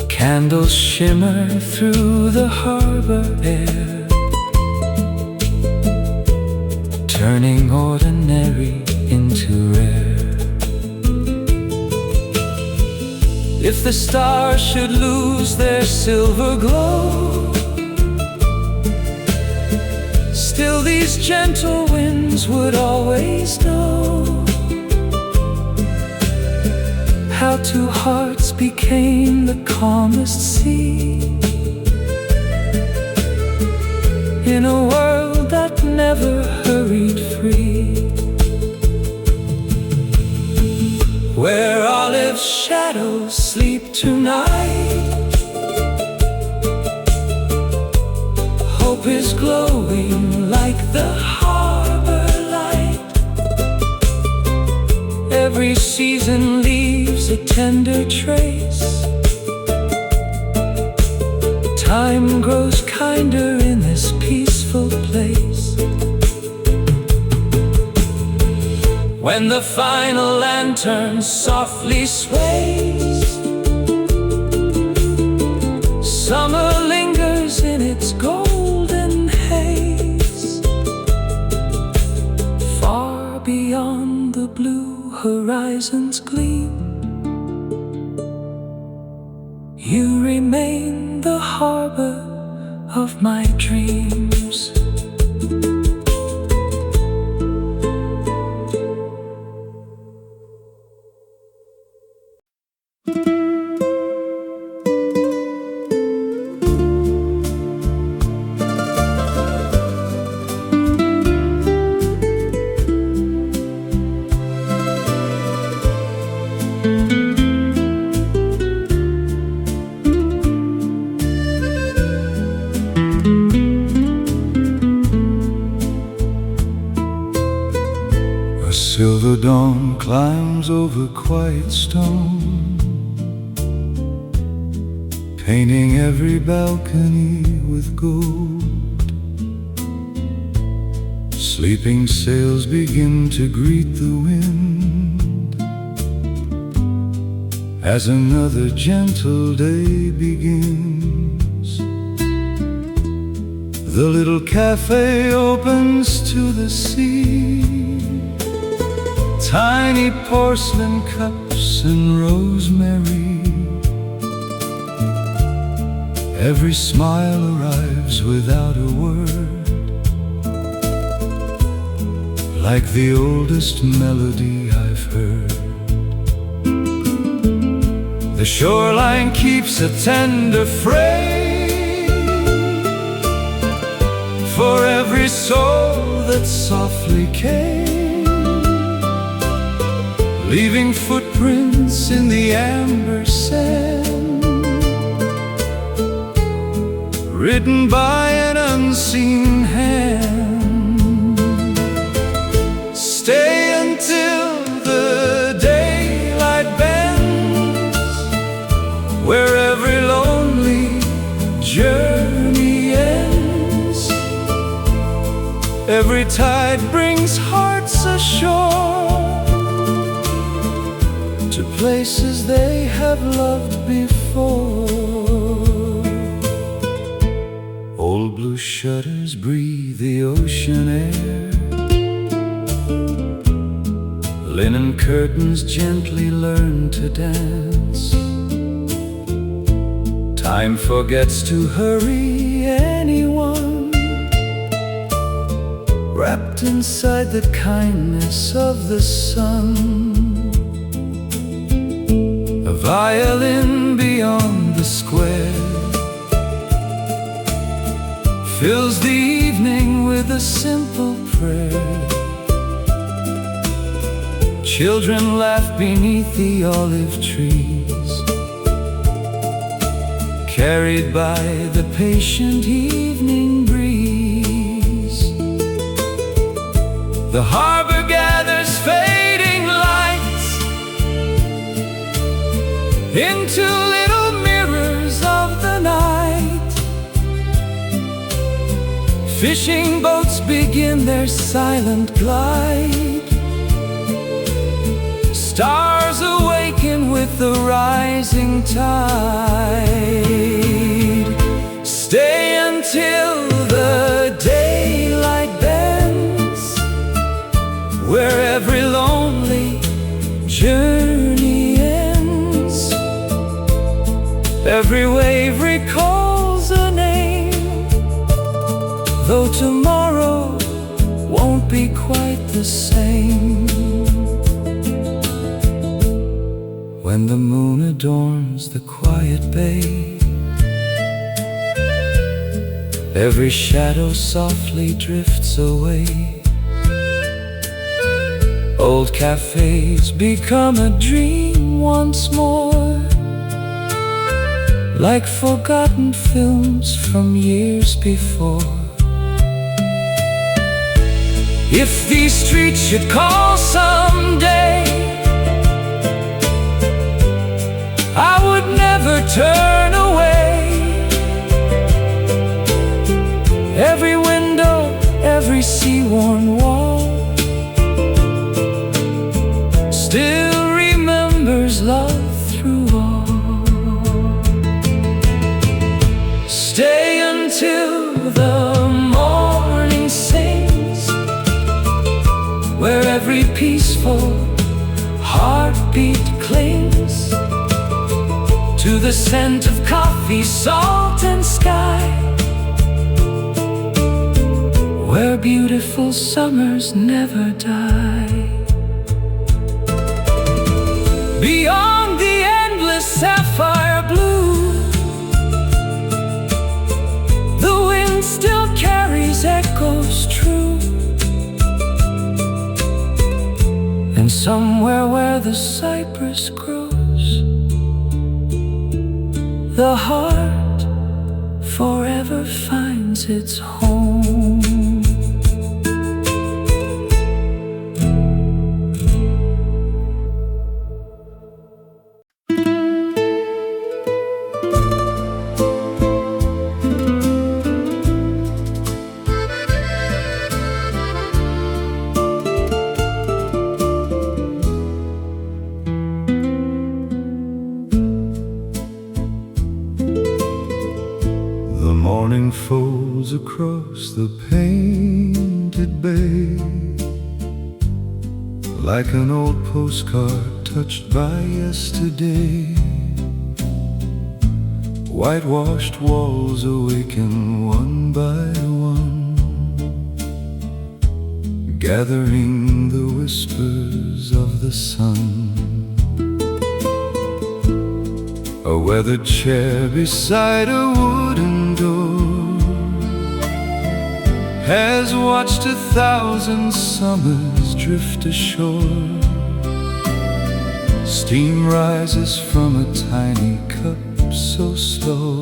Candles shimmer through the harbor air, turning ordinary into rare. If the stars should lose their silver glow, still these gentle winds would always know how two hearts became the calmest sea, in a world that never hurried free. Where olive shadows sleep tonight, hope is glowing like the harbor light. Every season leaves a tender trace, time grows kinder in this peaceful place. When the final lantern softly sways, summer lingers in its golden haze. Far beyond the blue horizon's gleam, you remain the harbor of my dreams. A silver dawn climbs over quiet stone, painting every balcony with gold. Sleeping sails begin to greet the wind as another gentle day begins. The little cafe opens to the sea, tiny porcelain cups and rosemary. Every smile arrives without a word, like the oldest melody I've heard. The shoreline keeps a tender frame for every soul that softly came, leaving footprints in the amber sand, written by an unseen hand. Stay until the daylight bends, where every lonely journey ends. Every tide brings hearts ashore to places they have loved before. Old blue shutters breathe the ocean air, linen curtains gently learn to dance. Time forgets to hurry anyone, wrapped inside the kindness of the sun. A violin beyond the square fills the evening with a simple prayer. Children laugh beneath the olive trees, carried by the patient evening breeze. The harbor gathers fading lights into little mirrors of the night. Fishing boats begin their silent glide. Stars awaken with the rising tide. Stay until the daylight bends, where every lonely journey ends. Every wave recalls a name, though tomorrow won't be quite the same. When the moon adorns the quiet bay, every shadow softly drifts away. Old cafes become a dream once more, like forgotten films from years before. If these streets should call someday, I would never turn away. Every window, every sea-worn wall still remembers love through all. Stay until the morning sings, where every peaceful heartbeat clings to the scent of coffee, salt and sky, where beautiful summers never die. Beyond the endless And somewhere where the cypress grows, the heart forever finds its home. The morning folds across the painted bay like an old postcard touched by yesterday. Whitewashed walls awaken one by one, gathering the whispers of the sun. A weathered chair beside a wooden door has watched 1,000 summers drift ashore. Steam rises from a tiny cup so slow,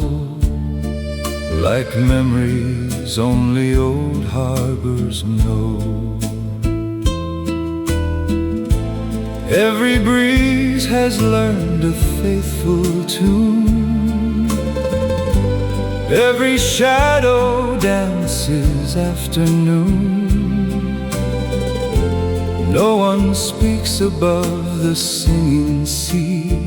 like memories only old harbors know. Every breeze has learned a faithful tune, every shadow dances afternoon. No one speaks above the singing sea.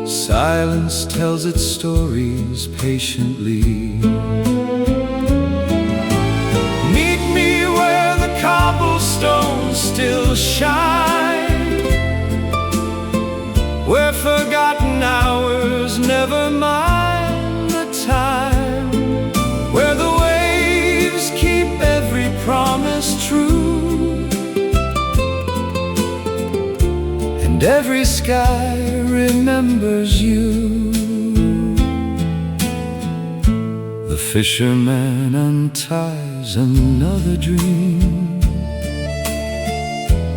Silence tells its stories patiently. Meet me where the cobblestones still shine, where forgotten hours never mind the time, where the waves keep every promise true, and every sky remembers you. The fisherman unties another dream,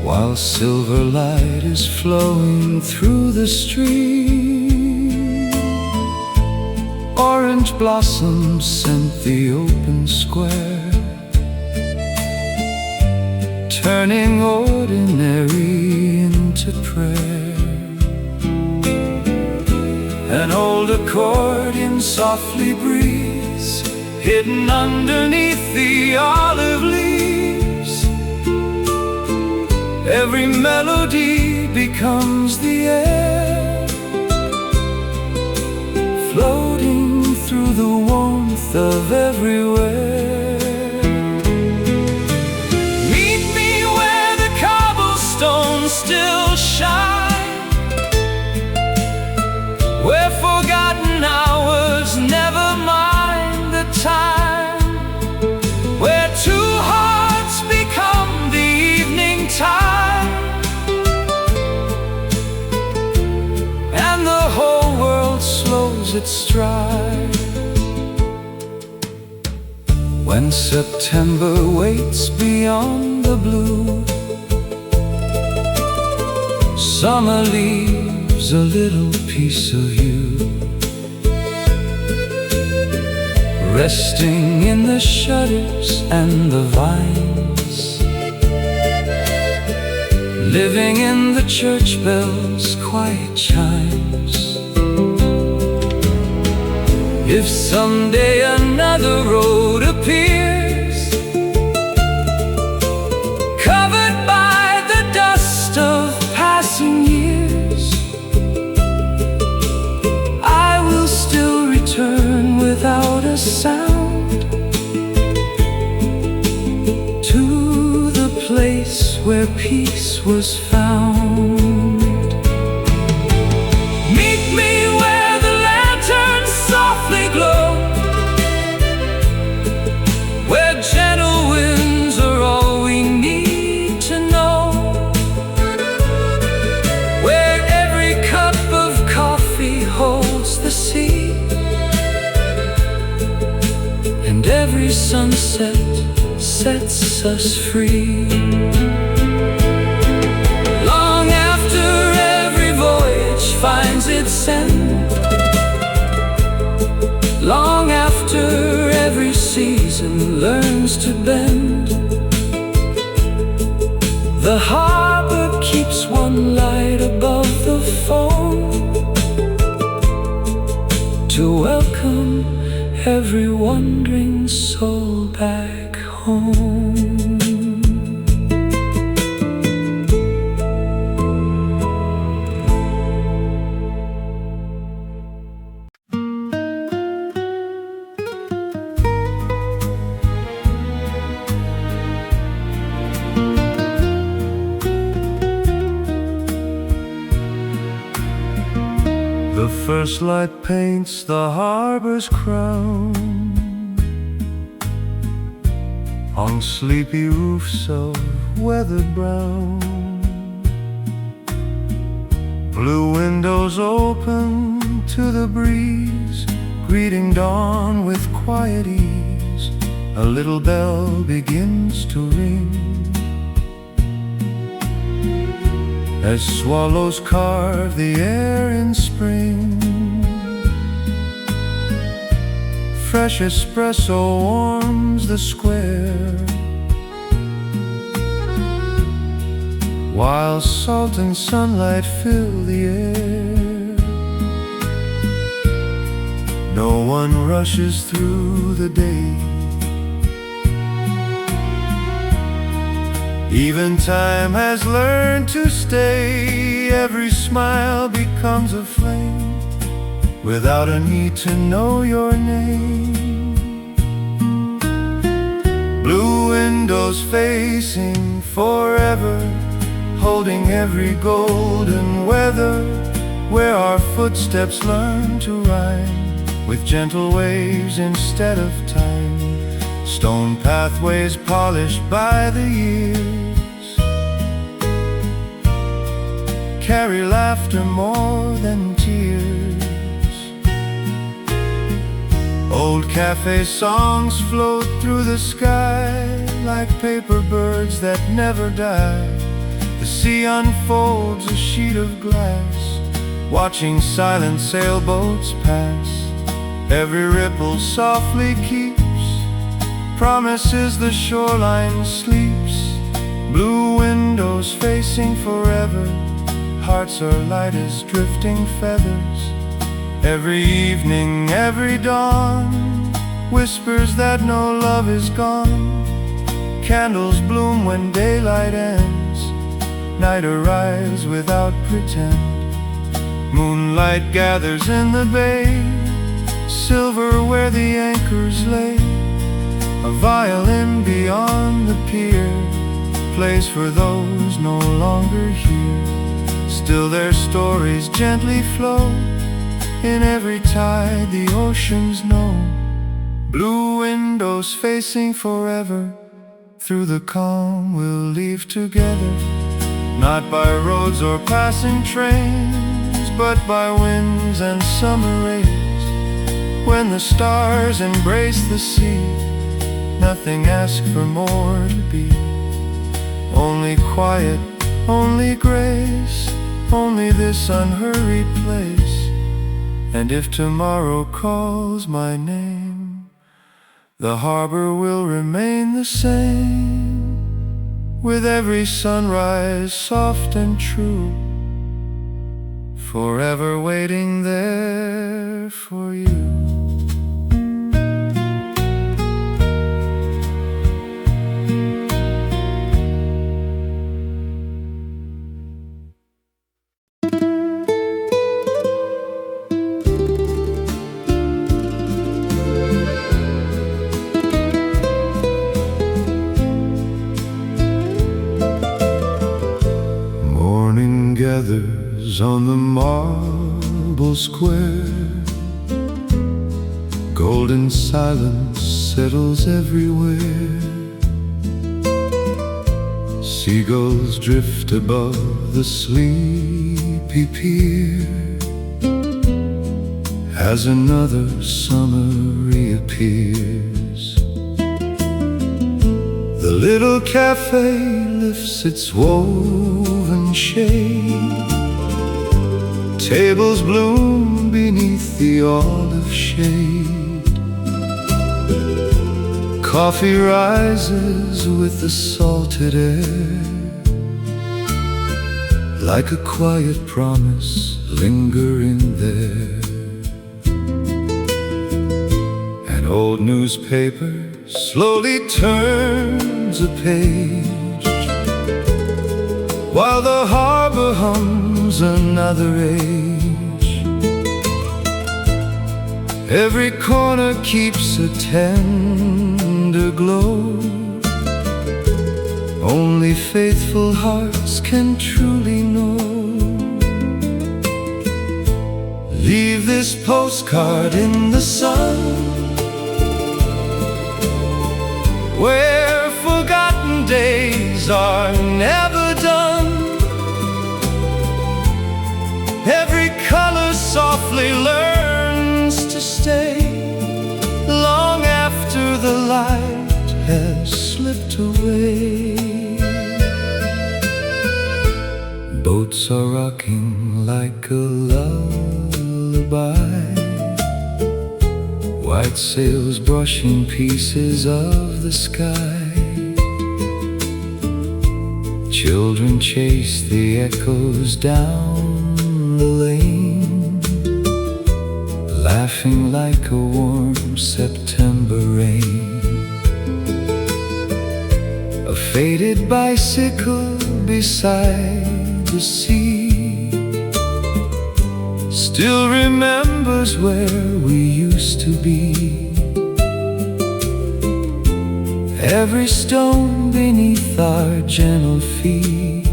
while silver light is flowing through the stream. Orange blossoms scent the open square, turning ordinary into prayer. An old accordion softly breathes, hidden underneath the olive leaves. Every melody becomes the air, floating through the warmth of everywhere. Meet me where the cobblestones still shine, where forgotten hours never mind the time, where two hearts become the evening tide, and the whole world slows its stride. When September waits beyond the blue, summer leaves a little piece of you, resting in the shutters and the vines, living in the church bells' quiet chimes. If someday another road appears, covered by the dust of passing years, I will still return without a sound to the place where peace was found. Meet me where the lanterns softly glow, where gentle winds are all we need to know, where every cup of coffee holds the sea, and every sunset sets us free. finds its end. Long after every season learns to bend, the harbor keeps one light above the foam to welcome every wandering soul back home. The first light paints the harbor's crown on sleepy roofs of weathered brown. Blue windows open to the breeze, greeting dawn with quiet ease. A little bell begins to ring as swallows carve the air in spring. Fresh espresso warms the square, while salt and sunlight fill the air. No one rushes through the day. Even time has learned to stay. Every smile becomes a flame without a need to know your name. Blue windows facing forever, holding every golden weather, where our footsteps learn to rhyme with gentle waves instead of time. Stone pathways polished by the years carry laughter more than tears. Old cafe songs float through the sky like paper birds that never die. The sea unfolds a sheet of glass, watching silent sailboats pass. Every ripple softly keeps promises the shoreline sleeps. Blue windows facing forever, hearts are light as drifting feathers. Every evening, every dawn whispers that no love is gone. Candles bloom when daylight ends, night arrives without pretend. Moonlight gathers in the bay, silver where the anchors lay. A violin beyond the pier plays for those no longer here. Still their stories gently flow in every tide the oceans know. Blue windows facing forever, through the calm we'll leave together. Not by roads or passing trains, but by winds and summer rays. When the stars embrace the sea, nothing asks for more to be. Only quiet, only grace, only this unhurried place. And if tomorrow calls my name, the harbor will remain the same, with every sunrise soft and true, forever waiting there for you. Gathers on the marble square, golden silence settles everywhere. Seagulls drift above the sleepy pier as another summer reappears. The little cafe lifts its woven shade Tables bloom beneath the olive shade. Coffee rises with the salted air, like a quiet promise lingering there. An old newspaper slowly turns a page, while the harbor hums another age. Every corner keeps a tender glow. Only faithful hearts can truly know. Leave this postcard in the sun, where forgotten days are never done. Every color softly learns to stay, long after the light has slipped away. Boats are rocking like a lullaby, white sails brushing pieces of the sky. Children chase the echoes down the lane, laughing like a warm September rain. A faded bicycle beside the sea still remembers where we used to be. Every stone beneath our gentle feet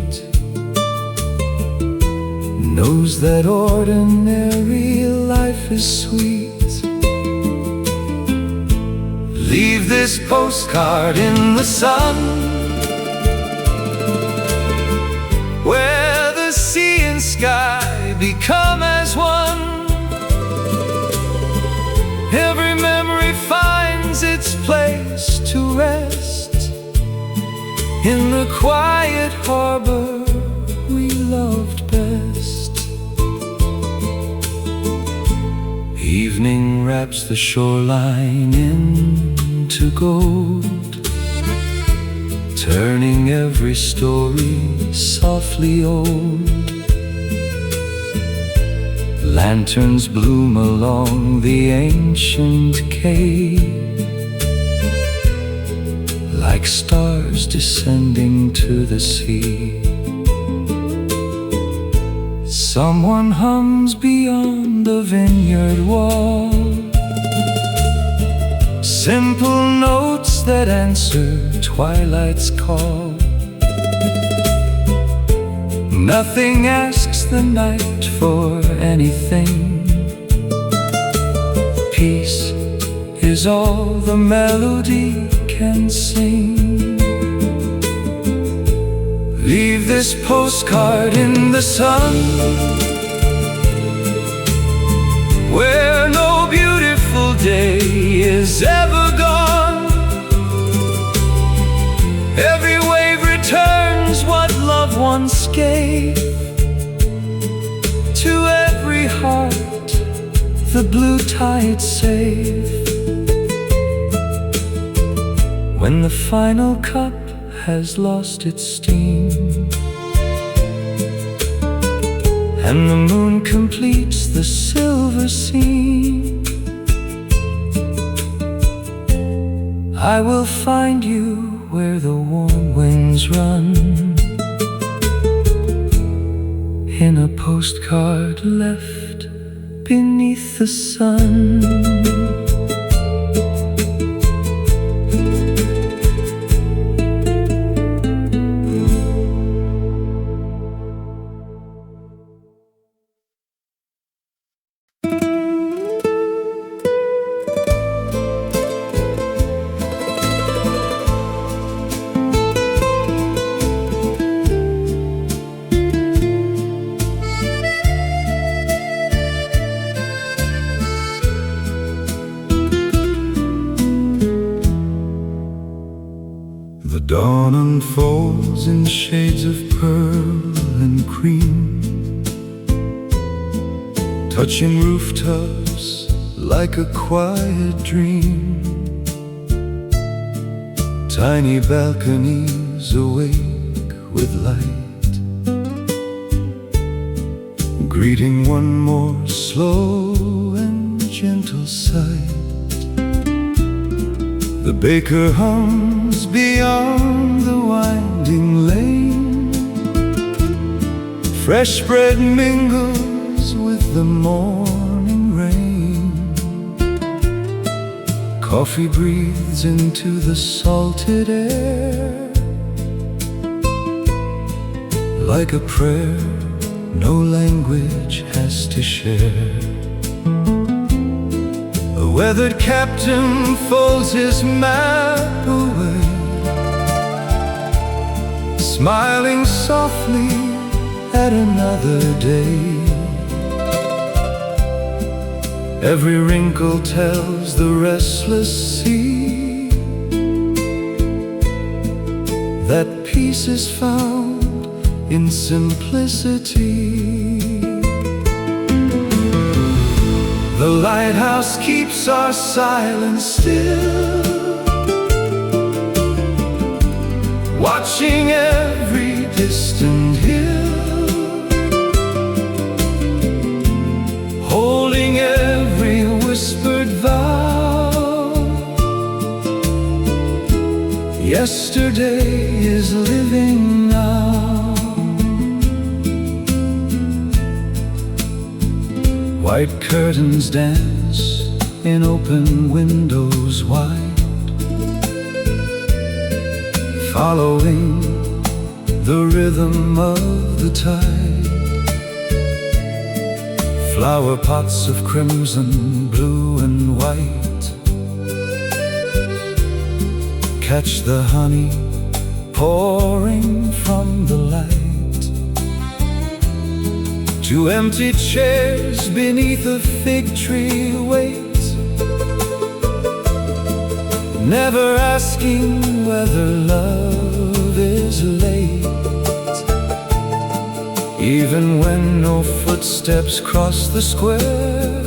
knows that ordinary life is sweet. Leave this postcard in the sun, where the sea and sky become as one. Every memory finds its place to rest in the quiet harbor we loved best. Evening wraps the shoreline into gold, turning every story softly old. Lanterns bloom along the ancient quay, like stars descending to the sea. Someone hums beyond the vineyard wall, simple notes that answer twilight's call. Nothing asks the night for anything. Peace is all the melody can sing. Leave this postcard in the sun, where no beautiful day is ever gone. Every wave returns what love once gave. To every heart the blue tide save. When the final cup has lost its steam, and the moon completes the silver seam, I will find you where the warm winds run, in a postcard left beneath the sun. The dawn unfolds in shades of pearl and cream, touching rooftops like a quiet dream. Tiny balconies awake with light, greeting one more slow and gentle sight. The baker hums beyond the winding lane. Fresh bread mingles with the morning rain. Coffee breathes into the salted air like a prayer no language has to share. A weathered captain folds his map away, smiling softly at another day. Every wrinkle tells the restless sea that peace is found in simplicity. The lighthouse keeps our silence still, watching every distant hill, holding every whispered vow. Yesterday is living now. White curtains dance in open windows wide, following the rhythm of the tide. Flower pots of crimson, blue and white catch the honey pouring from the light. Two empty chairs beneath a fig tree wait, never asking whether love is late. Even when no footsteps cross the square,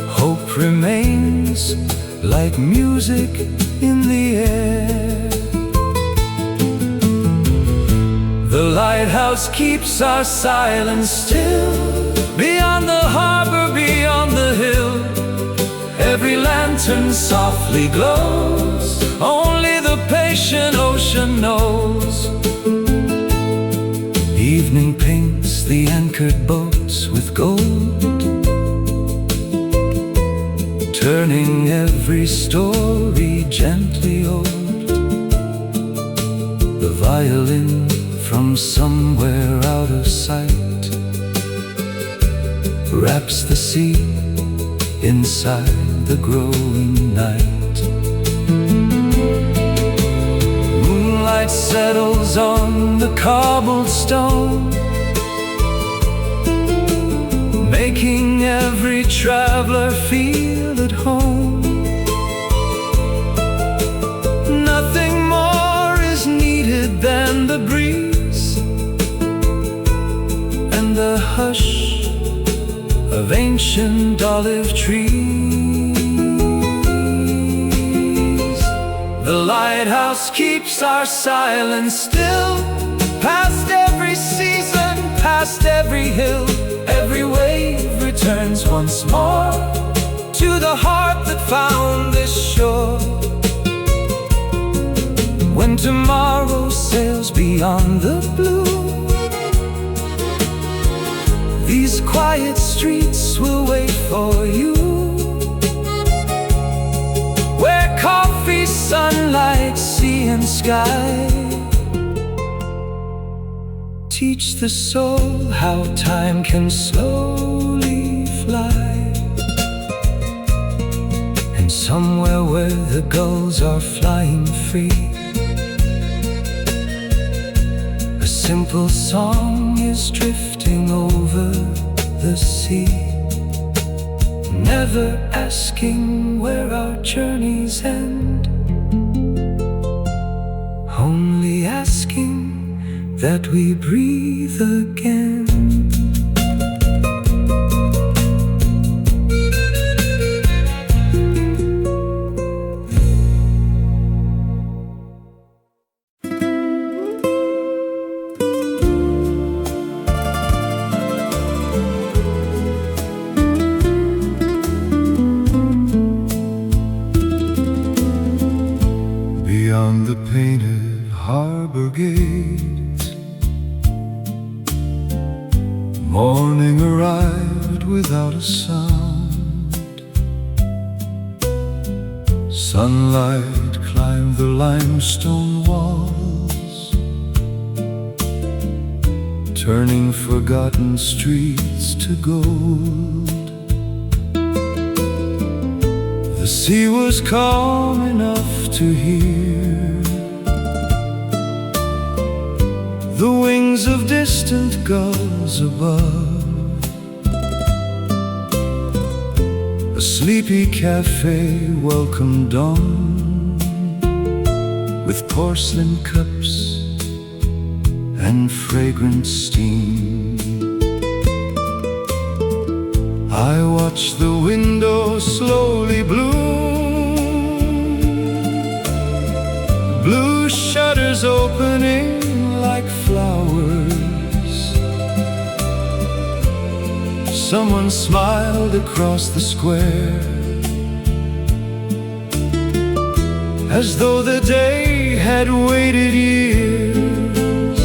hope remains like music in the air. The lighthouse keeps our silence still, beyond the harbor, beyond the hill. Every lantern softly glows, only the patient ocean knows. Evening paints the anchored boats with gold, turning every story gently old. The violin from somewhere out of sight wraps the sea inside the growing night. Moonlight settles on the cobbled stone, making every traveler feel at home. Nothing more is needed than the breeze and the hush of ancient olive trees. The lighthouse keeps our silence still, past every season, past every hill. Every wave returns once more to the heart that found this shore. When tomorrow sails beyond the blue, these quiet streets will wait for you, where coffee, sunlight, sea and sky teach the soul how time can slowly fly. And somewhere where the gulls are flying free, a simple song is drifting over the sea, never asking where our journeys end, only asking that we breathe again. Morning arrived without a sound. Sunlight climbed the limestone walls, turning forgotten streets to gold. The sea was calm enough to hear the wings of distant gulls above. A sleepy cafe welcomed dawn with porcelain cups and fragrant steam. I watched the window slowly bloom, blue shutters opening like flowers. Someone smiled across the square, as though the day had waited years.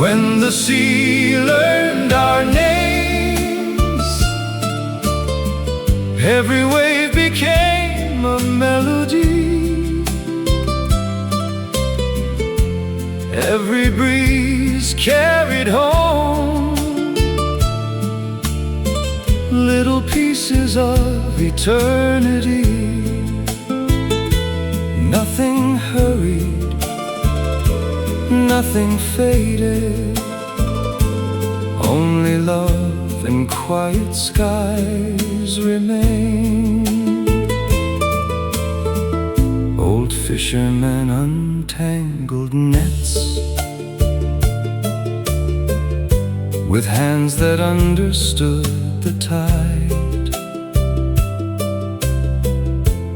When the sea learned our names, every wave became a melody, every breeze carried home little pieces of eternity. Nothing hurried, nothing faded, only love and quiet skies remain. Old fishermen untangled nets with hands that understood the tide.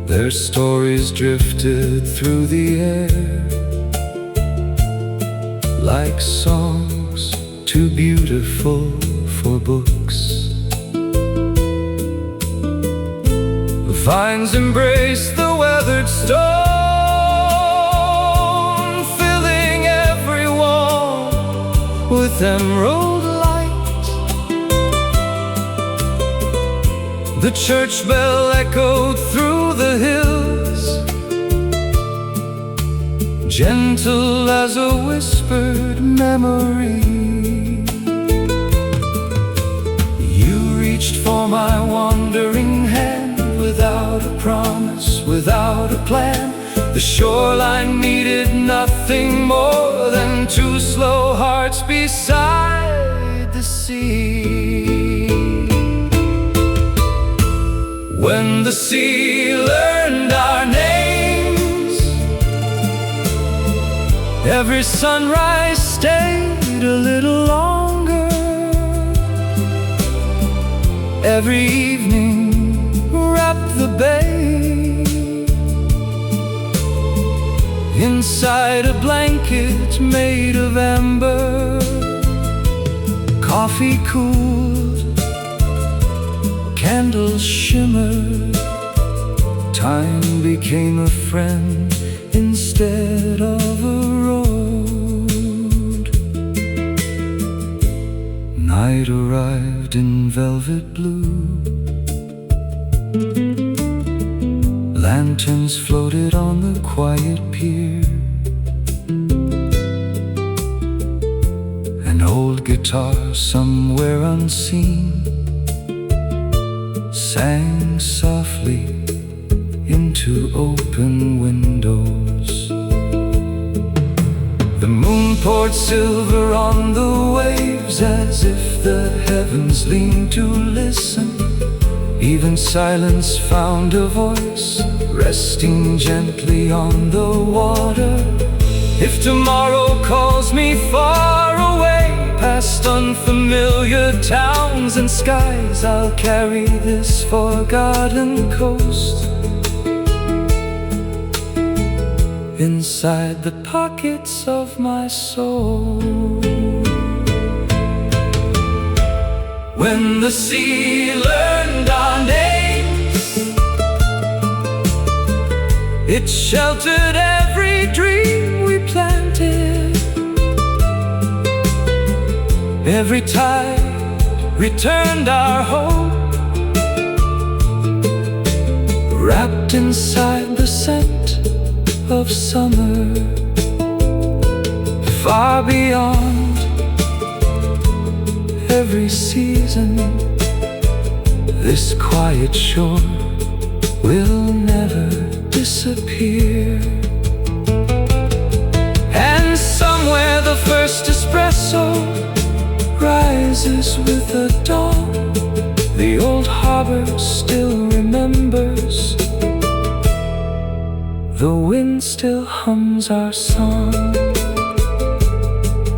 Their stories drifted through the air like songs too beautiful for books. The vines embraced the weathered stone, filling every wall with emerald light. The church bell echoed through the hills, gentle as a whispered memory. You reached for my wandering hand without a promise, without a plan. The shoreline needed nothing more than two slow hearts beside the sea. When the sea learned our names, every sunrise stayed a little longer, every evening wrapped the bay inside a blanket made of amber. Coffee cooled, candles shimmered, time became a friend instead of a road. Night arrived in velvet blue, lanterns floated on the quiet pier. An old guitar somewhere unseen sang softly into open windows. The moon poured silver on the waves as if the heavens leaned to listen. Even silence found a voice, resting gently on the water. If tomorrow calls me far away, past unfamiliar towns and skies, I'll carry this forgotten coast inside the pockets of my soul. When the sea learned our names, it sheltered every dream we planted. Every tide returned our hope, wrapped inside the scent of summer. Far beyond every season, this quiet shore will never disappear. And somewhere the first espresso rises with the dawn. The old harbor still remembers. The wind still hums our song,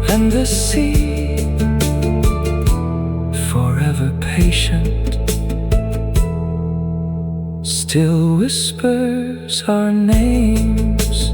and the sea, forever patient, still whispers our names.